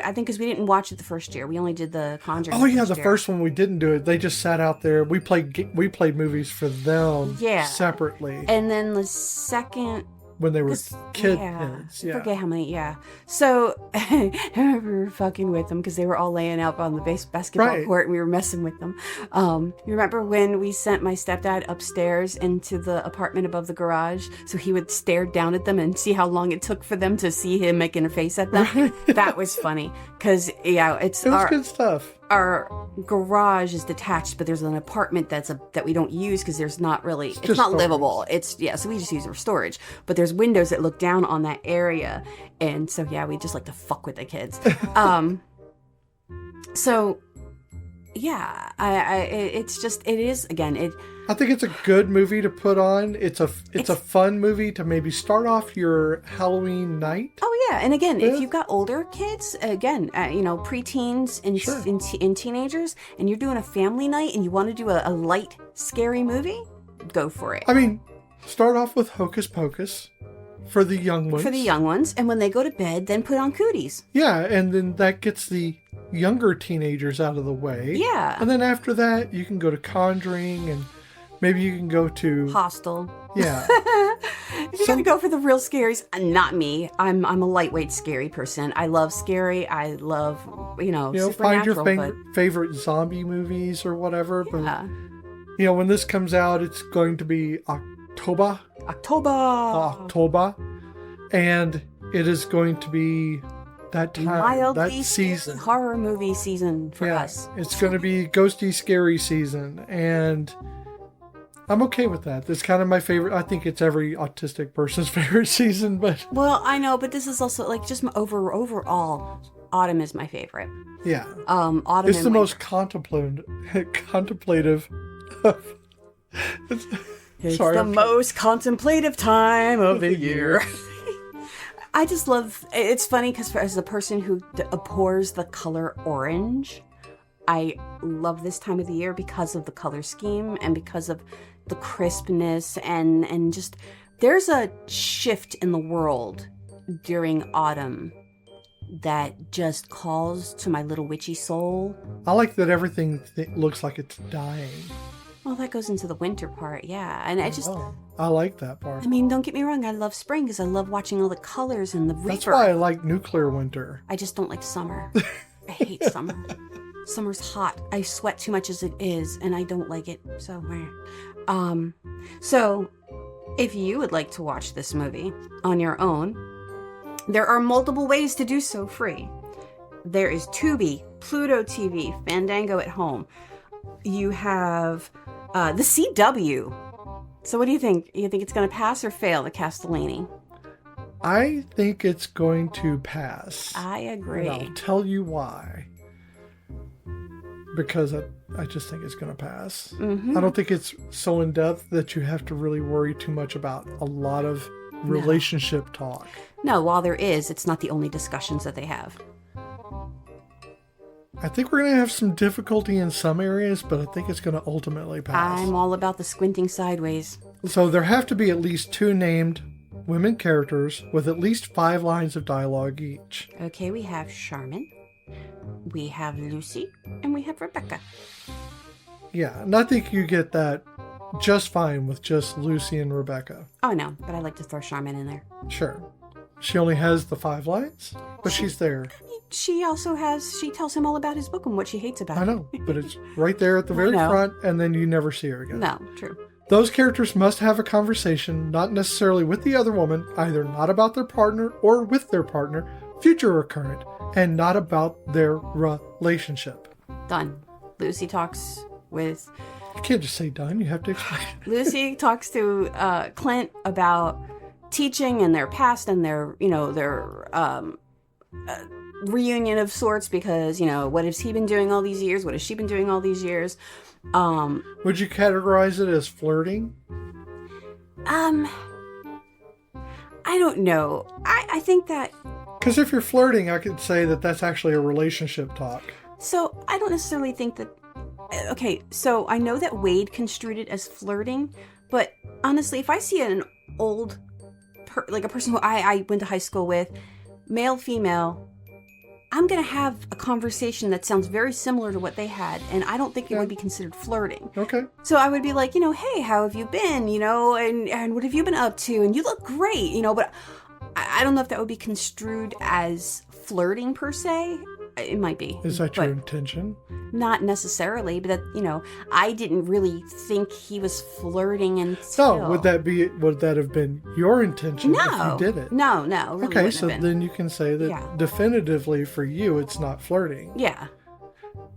I think because we didn't watch it the first year. We only did the Conjuring. Oh yeah, the first one we didn't do it. They just sat out there. We played movies for them separately. And then the second. When they were kids. I forget how many, So, I remember we were fucking with them because they were all laying out on the basketball court and we were messing with them. You remember when we sent my stepdad upstairs into the apartment above the garage so he would stare down at them and see how long it took for them to see him making a face at them? That was funny because, it was good stuff. Our garage is detached, but there's an apartment that we don't use because there's not really, it's not livable. So we just use it for storage. But there's windows that look down on that area, and so we just like to fuck with the kids. I think it's a good movie to put on. It's a fun movie to maybe start off your Halloween night. Oh yeah, and again, if you've got older kids, preteens and teenagers, and you're doing a family night and you want to do a light, scary movie, go for it. I mean, start off with Hocus Pocus for the young ones. And when they go to bed, then put on Cooties. Yeah, and then that gets the younger teenagers out of the way. Yeah. And then after that, you can go to Conjuring, and maybe you can go to Hostel. Yeah. If you're gonna go for the real scaries, not me. I'm a lightweight scary person. I love scary. I love find your favorite zombie movies or whatever. But when this comes out, it's going to be October, and it is going to be that time, mildly that season, horror movie season for us. It's going to be ghosty scary season, and I'm okay with that. It's kind of my favorite. I think it's every autistic person's favorite season, but I know, but this is also like just my overall. Autumn is my favorite. Yeah. Autumn. It's the most contemplative. It's the most contemplative time of the year. I just love, it's funny because as a person who abhors the color orange, I love this time of the year because of the color scheme and because of the crispness and just, there's a shift in the world during autumn that just calls to my little witchy soul. I like that everything looks like it's dying. Well, that goes into the winter part, yeah. And I just... Oh, I like that part. I mean, don't get me wrong, I love spring because I love watching all the colors and the reaper. That's why I like nuclear winter. I just don't like summer. I hate summer. Summer's hot. I sweat too much as it is, and I don't like it. So, so if you would like to watch this movie on your own, there are multiple ways to do so free. There is Tubi, Pluto TV, Fandango at Home. You have the CW. So what do you think? You think it's going to pass or fail, the Castellani? I think it's going to pass. I agree. And I'll tell you why. Because I just think it's going to pass. Mm-hmm. I don't think it's so in-depth that you have to really worry too much about a lot of relationship talk. No, while there is, it's not the only discussions that they have. I think we're going to have some difficulty in some areas, but I think it's going to ultimately pass. I'm all about the squinting sideways. So there have to be at least 2 named women characters with at least 5 lines of dialogue each. Okay, we have Charmin, we have Lucy, and we have Rebecca. Yeah, and I think you get that just fine with just Lucy and Rebecca. Oh, no, but I like to throw Charmin in there. Sure. She only has the 5 lines, but she's there. She also she tells him all about his book and what she hates about it. I know, but it's right there at the very front, and then you never see her again. No, true. Those characters must have a conversation, not necessarily with the other woman, either not about their partner or with their partner, future or current, and not about their relationship. Done. Lucy talks with... You can't just say done, you have to explain. Lucy talks to Clint about teaching and their past and their reunion of sorts because, what has he been doing all these years? What has she been doing all these years? Would you categorize it as flirting? I don't know. I think that... Because if you're flirting, I could say that that's actually a relationship talk. So I don't necessarily think that... Okay, so I know that Wade construed it as flirting, but honestly, if I see an old... like a person who I went to high school with, male, female... I'm going to have a conversation that sounds very similar to what they had, and I don't think it would be considered flirting. Okay. So I would be like, hey, how have you been, and what have you been up to? And you look great, but I don't know if that would be construed as flirting per se. It might be. Is that your intention? Not necessarily, but that, I didn't really think he was flirting until... No, would that have been your intention if you did it? No, really okay, so then you can say that definitively for you, it's not flirting. Yeah.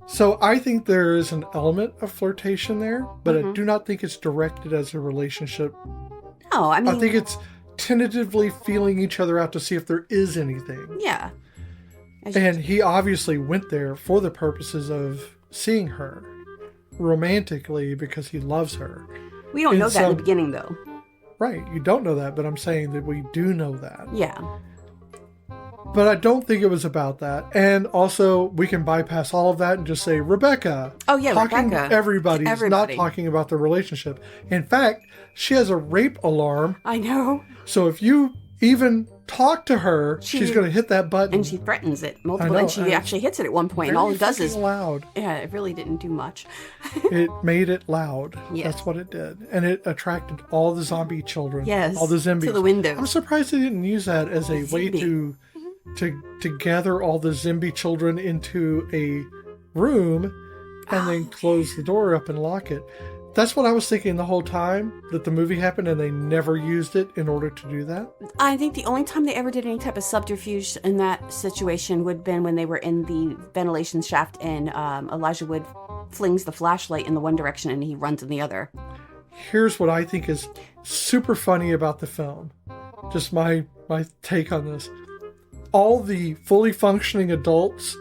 So I think there is an element of flirtation there, but I do not think it's directed as a relationship. No, I think it's tentatively feeling each other out to see if there is anything. Yeah. And he obviously went there for the purposes of seeing her romantically because he loves her. We don't know that in the beginning, though. Right. You don't know that, but I'm saying that we do know that. Yeah. But I don't think it was about that. And also, we can bypass all of that and just say, Rebecca. Oh, yeah, talking Rebecca. To everybody. Not talking about the relationship. In fact, she has a rape alarm. I know. So if you even talk to her, she's going to hit that button. And she threatens it multiple times. And she actually hits it at one point. And all it does is... loud. Yeah, it really didn't do much. It made it loud. Yes. That's what it did. And it attracted all the zombie children. Yes. All the zombies. To the window. I'm surprised they didn't use that as a way to gather all the zombie children into a room and then close the door up and lock it. That's what I was thinking the whole time that the movie happened, and they never used it in order to do that. I think the only time they ever did any type of subterfuge in that situation would have been when they were in the ventilation shaft and Elijah Wood flings the flashlight in the one direction and he runs in the other. Here's what I think is super funny about the film. Just my take on this. All the fully functioning adults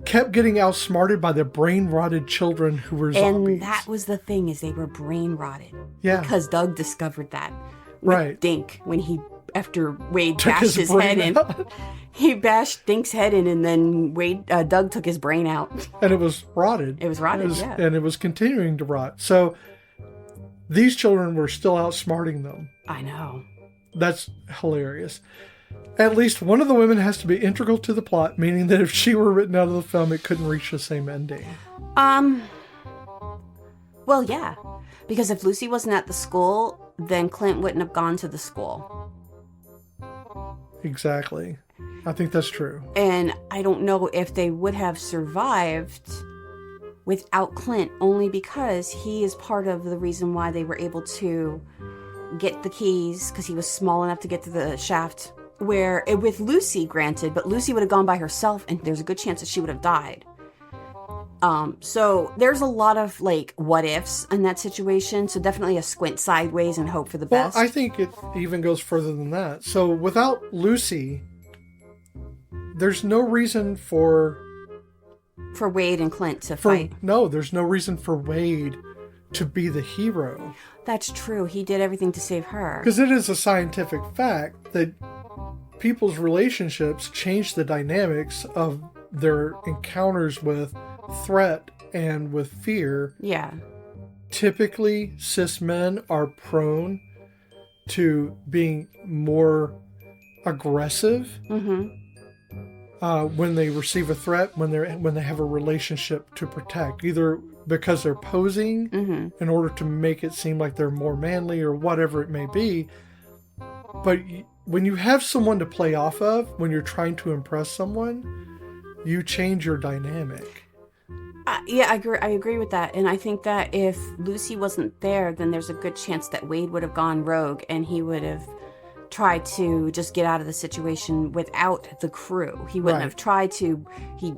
kept getting outsmarted by the brain-rotted children who were zombies. And that was the thing, is they were brain-rotted. Yeah. Because Doug discovered that. Right. Dink, when he after Wade Took bashed his head brain in. out. He bashed Dink's head in, and then Doug took his brain out. And it was rotted. It was rotted, yeah. And it was continuing to rot. So these children were still outsmarting them. I know. That's hilarious. At least one of the women has to be integral to the plot, meaning that if she were written out of the film, it couldn't reach the same ending. Well, yeah. Because if Lucy wasn't at the school, then Clint wouldn't have gone to the school. Exactly. I think that's true. And I don't know if they would have survived without Clint, only because he is part of the reason why they were able to get the keys, because he was small enough to get to the shaft. Where, with Lucy, granted, but Lucy would have gone by herself, and there's a good chance that she would have died. So there's a lot of, like, what ifs in that situation. So definitely a squint sideways and hope for the best. Well, I think it even goes further than that. So without Lucy, there's no reason for Wade and Clint to fight. No, there's no reason for Wade to be the hero. That's true. He did everything to save her. Because it is a scientific fact that people's relationships change the dynamics of their encounters with threat and with fear. Yeah. Typically, cis men are prone to being more aggressive when they receive a threat, when they have a relationship to protect, either because they're posing in order to make it seem like they're more manly or whatever it may be. But when you have someone to play off of, when you're trying to impress someone, you change your dynamic. Yeah, I agree with that. And I think that if Lucy wasn't there, then there's a good chance that Wade would have gone rogue and he would have tried to just get out of the situation without the crew. He wouldn't have tried to. He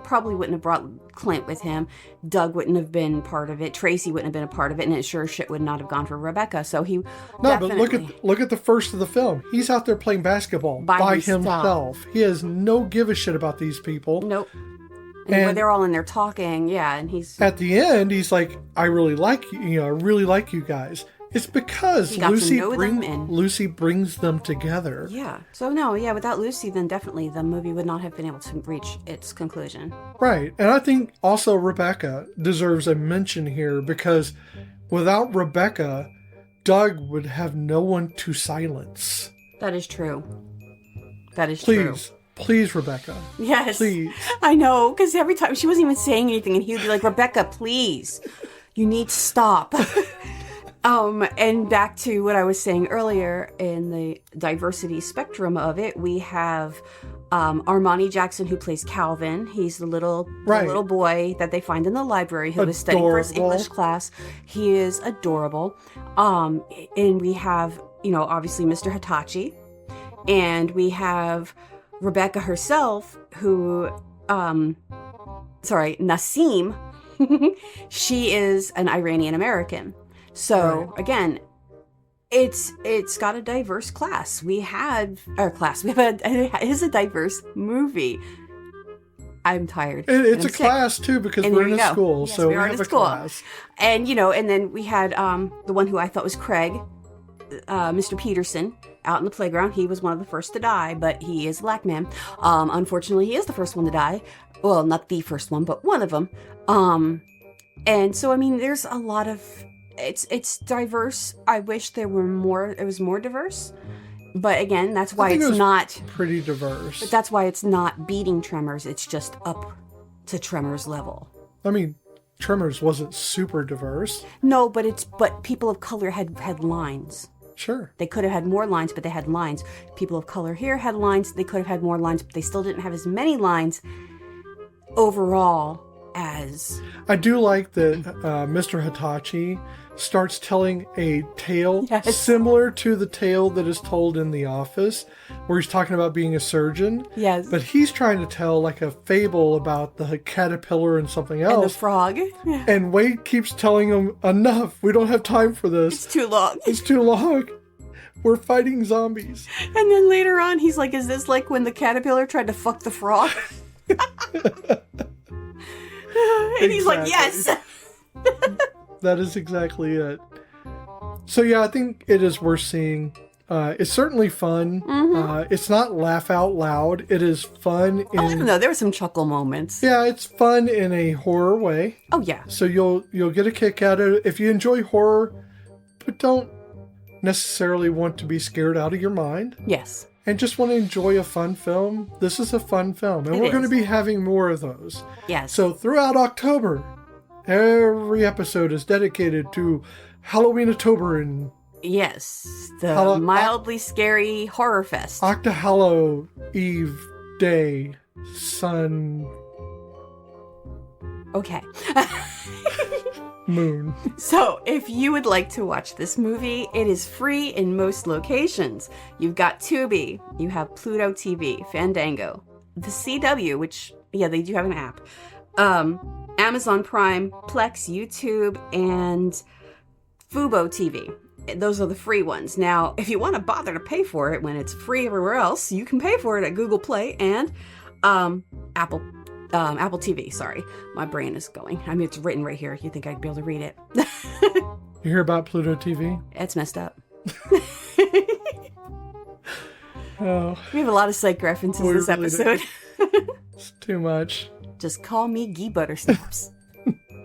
probably wouldn't have brought Clint with him. Doug wouldn't have been part of it. Tracy wouldn't have been a part of it, and it sure shit would not have gone for Rebecca. So he definitely... But look at the first of the film. He's out there playing basketball by himself. He has no give a shit about these people. Nope. And they're all in there talking, yeah, and he's... At the end, he's like, I really like you, I really like you guys. It's because Lucy brings them together. Yeah. So without Lucy, then definitely the movie would not have been able to reach its conclusion. Right. And I think also Rebecca deserves a mention here, because without Rebecca, Doug would have no one to silence. That is true. True. Please, Rebecca. Yes. Please. I know, because every time she wasn't even saying anything, and he would be like, Rebecca, please, you need to stop. And back to what I was saying earlier, in the diversity spectrum of it, we have Armani Jackson, who plays Calvin. He's the little boy that they find in the library who was studying for his English class. He is adorable. And we have, obviously Mr. Hitachi. And we have Rebecca herself, who, Nassim. She is an Iranian American. So again, it's got a diverse class. It is a diverse movie. I'm tired. It's a class too, because we're in a school, so we have a class. And and then we had the one who I thought was Craig, Mr. Peterson, out in the playground. He was one of the first to die, but he is a black man. Unfortunately, he is the first one to die. Well, not the first one, but one of them. And so there's a lot of... It's diverse. I wish it was more diverse. But again, that's why it's not pretty diverse. But that's why it's not beating Tremors. It's just up to Tremors level. Tremors wasn't super diverse. No, but people of color had lines. Sure. They could have had more lines, but they had lines. People of color here had lines. They could have had more lines, but they still didn't have as many lines overall as... I do like that Mr. Hitachi starts telling a tale similar to the tale that is told in The Office, where he's talking about being a surgeon. Yes. But he's trying to tell like a fable about the caterpillar and something else. And the frog. Yeah. And Wade keeps telling him, enough, we don't have time for this. It's too long. It's too long. We're fighting zombies. And then later on, he's like, is this like when the caterpillar tried to fuck the frog? And he's like, yes. That is exactly it. So yeah, I think it is worth seeing. It's certainly fun. It's not laugh out loud. It is fun. No, there were some chuckle moments. Yeah, it's fun in a horror way. Oh yeah. So you'll get a kick out of it if you enjoy horror, but don't necessarily want to be scared out of your mind. Yes. And just want to enjoy a fun film. This is a fun film, and we're going to be having more of those. Yes. So throughout October, every episode is dedicated to Halloween-October and yes, the mildly scary horror fest. Octahallow Eve Day Sun Okay. Moon. So, if you would like to watch this movie, it is free in most locations. You've got Tubi, you have Pluto TV, Fandango, the CW, which, yeah, they do have an app, Amazon Prime, Plex, YouTube, and Fubo TV. Those are the free ones. Now, if you want to bother to pay for it when it's free everywhere else, you can pay for it at Google Play and Apple TV. Sorry, my brain is going. I mean, it's written right here. You think I'd be able to read it? You hear about Pluto TV? It's messed up. Oh, we have a lot of psych references this episode. It's too much. Just call me Gee Buttersnaps.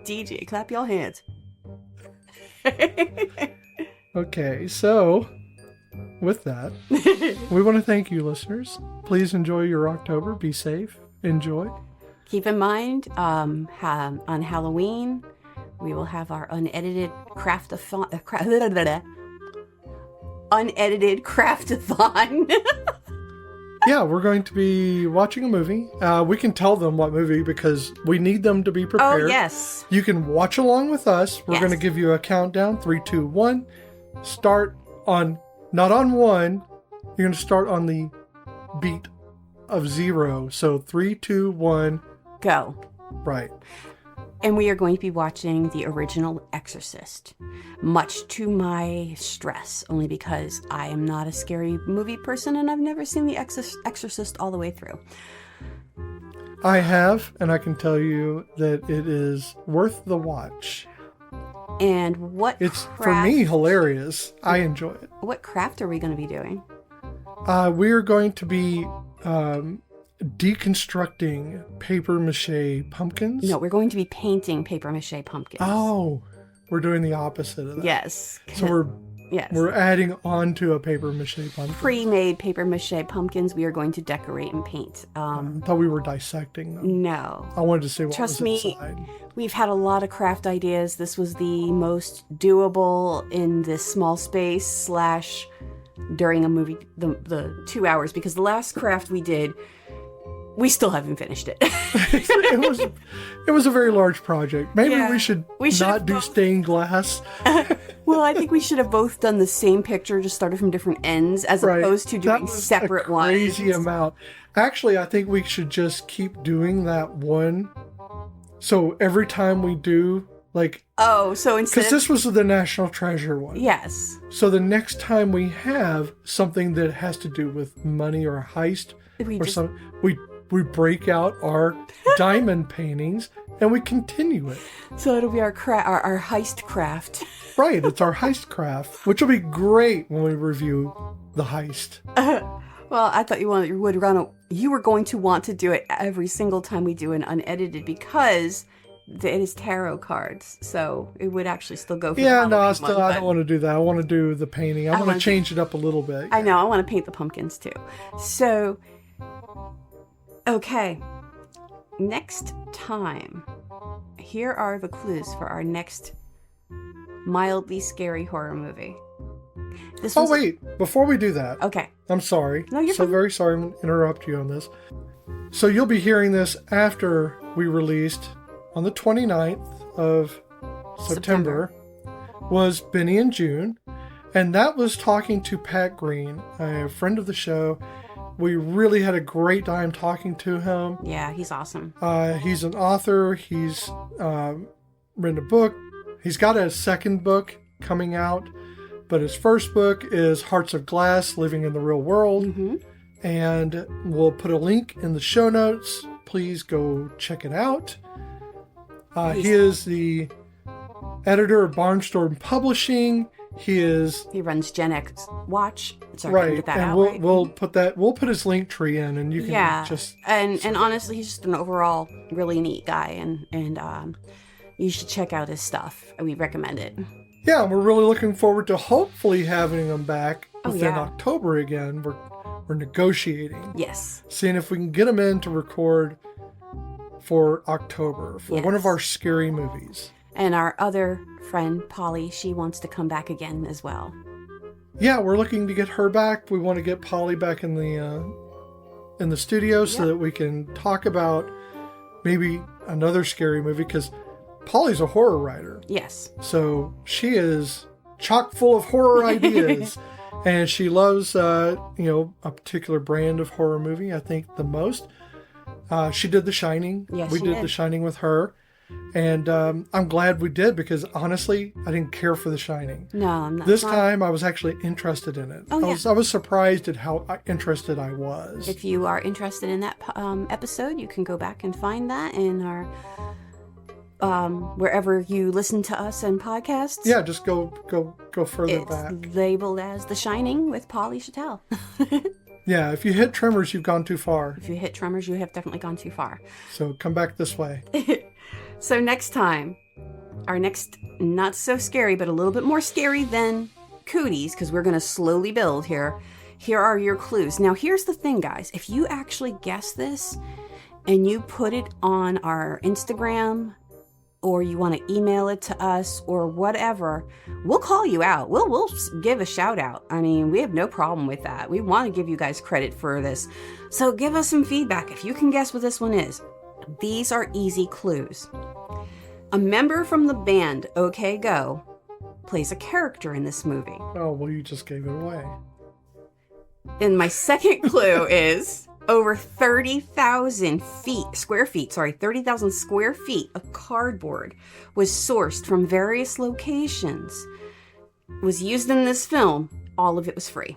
DJ, clap your hands. Okay, so with that, we want to thank you, listeners. Please enjoy your October. Be safe. Enjoy. Keep in mind, on Halloween, we will have our unedited unedited craft-a-thon. Yeah, we're going to be watching a movie. We can tell them what movie because we need them to be prepared. Oh, yes. You can watch along with us. We're going to give you a countdown. 3, 2, 1. Start on, not on 1. You're going to start on the beat of 0. So 3, 2, 1. Go. Right. And we are going to be watching the original Exorcist, much to my stress, only because I am not a scary movie person and I've never seen the Exorcist all the way through. I have, and I can tell you that it is worth the watch. And it's, for me, hilarious. I enjoy it. What craft are we going to be doing? We're going to be deconstructing paper-mache pumpkins. No, we're going to be painting paper-mache pumpkins. Oh, we're doing the opposite of that. Yes. So we're adding on to a paper-mache pumpkin. Pre-made paper-mache pumpkins we are going to decorate and paint. I thought we were dissecting them. No. I wanted to see what Trust was me, inside. We've had a lot of craft ideas. This was the most doable in this small space / during a movie, the 2 hours, because the last craft we did, we still haven't finished it. It was a very large project. Maybe we should not do stained glass. Well, I think we should have both done the same picture, just started from different ends, as opposed to doing separate ones. Crazy amount. Actually, I think we should just keep doing that one. So every time we do, like... Oh, so instead... Because this was the National Treasure one. Yes. So the next time we have something that has to do with money or a heist we break out our diamond paintings and we continue it. So it'll be our heist craft. Right, it's our heist craft, which will be great when we review the heist. Well, I thought you were going to want to do it every single time we do an unedited because it is tarot cards, so it would actually still go for I don't want to do that. I want to do the painting. I want to change it up a little bit. I know, I want to paint the pumpkins too. So, okay, next time, here are the clues for our next mildly scary horror movie. Wait, before we do that. Okay. I'm sorry. No, you're fine. Very sorry to interrupt you on this. So you'll be hearing this after we released on the 29th of September was Benny and June. And that was talking to Pat Green, a friend of the show. We really had a great time talking to him. Yeah, he's awesome. He's an author. He's written a book. He's got a second book coming out. But his first book is Hearts of Glass, Living in the Real World. Mm-hmm. And we'll put a link in the show notes. Please go check it out. He is the editor of Barnstorm Publishing. He runs Gen X Watch. Sorry, right, get that and out, we'll right? we'll put his link tree in, and you can just and honestly, he's just an overall really neat guy, and you should check out his stuff. We recommend it. Yeah, we're really looking forward to hopefully having him back Oh, within yeah. October again. We're negotiating, Yes. seeing if we can get him in to record for October for one of Yes. our scary movies. And our other friend Polly, she wants to come back again as well. Yeah, we're looking to get her back. We want to get Polly back in the studio so that we can talk about maybe another scary movie, because Polly's a horror writer. Yes. So she is chock full of horror ideas. And she loves, a particular brand of horror movie, I think, the most. She did The Shining. Yes, we she did did. The Shining with her. And I'm glad we did, because honestly, I didn't care for The Shining. No, I'm not. This time, I was actually interested in it. Oh, I was surprised at how interested I was. If you are interested in that episode, you can go back and find that in our wherever you listen to us and podcasts. Yeah, just go further It's back. labeled as The Shining with Polly Chattel. Yeah, if you hit Tremors, you've gone too far. If you hit Tremors, you have definitely gone too far. So come back this way. So next time, our next not so scary, but a little bit more scary than Cooties, because we're going to slowly build here. Here are your clues. Now, here's the thing, guys. If you actually guess this and you put it on our Instagram, or you want to email it to us or whatever, we'll call you out. We'll give a shout out. I mean, we have no problem with that. We want to give you guys credit for this. So give us some feedback if you can guess what this one is. These are easy clues. A member from the band OK Go plays a character in this movie. Oh, well, you just gave it away. And my second clue is over 30,000 square feet of cardboard was sourced from various locations, was used in this film. All of it was free.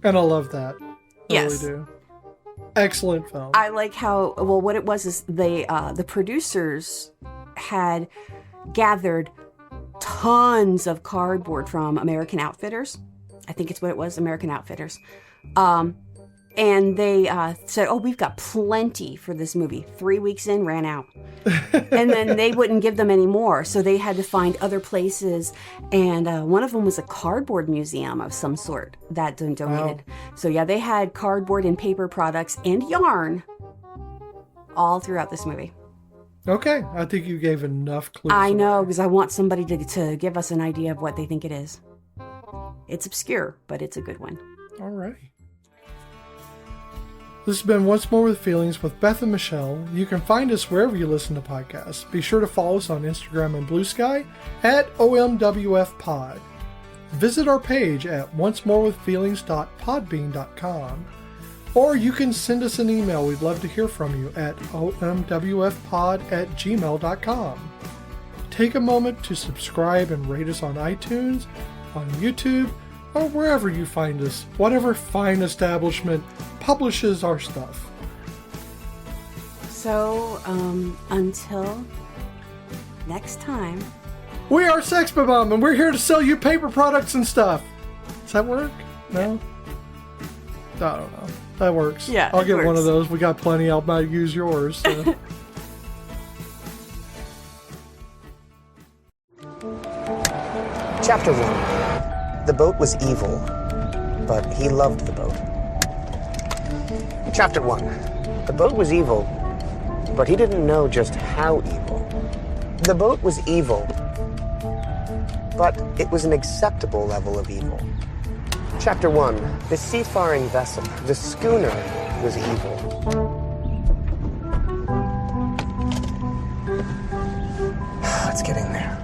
And I love that. I Yes. really do. Excellent film. I like how, well, what it was is the producers had gathered tons of cardboard from American Outfitters. I think it's what it was, American Outfitters. And they said, oh, we've got plenty for this movie. 3 weeks in, ran out. And then they wouldn't give them any more. So they had to find other places. And one of them was a cardboard museum of some sort that donated. Wow. So yeah, they had cardboard and paper products and yarn all throughout this movie. Okay, I think you gave enough clues. I know, because I want somebody to give us an idea of what they think it is. It's obscure, but it's a good one. All right. This has been Once More with Feelings with Beth and Michelle. You can find us wherever you listen to podcasts. Be sure to follow us on Instagram and Blue Sky at OMWFPod. Visit our page at oncemorewithfeelings.podbean.com. Or you can send us an email. We'd love to hear from you at omwfpod@gmail.com. Take a moment to subscribe and rate us on iTunes, on YouTube, or wherever you find us, whatever fine establishment publishes our stuff. So, until next time. We are Sex Bomb, and we're here to sell you paper products and stuff. Does that work? No? I don't know. That works. Yeah, I'll it get one works. of those. We got plenty. I might use yours. So. Chapter 1. The boat was evil, but he loved the boat. Chapter 1. The boat was evil, but he didn't know just how evil. The boat was evil, but it was an acceptable level of evil. Chapter 1. The seafaring vessel, the schooner, was evil. Let's get in there.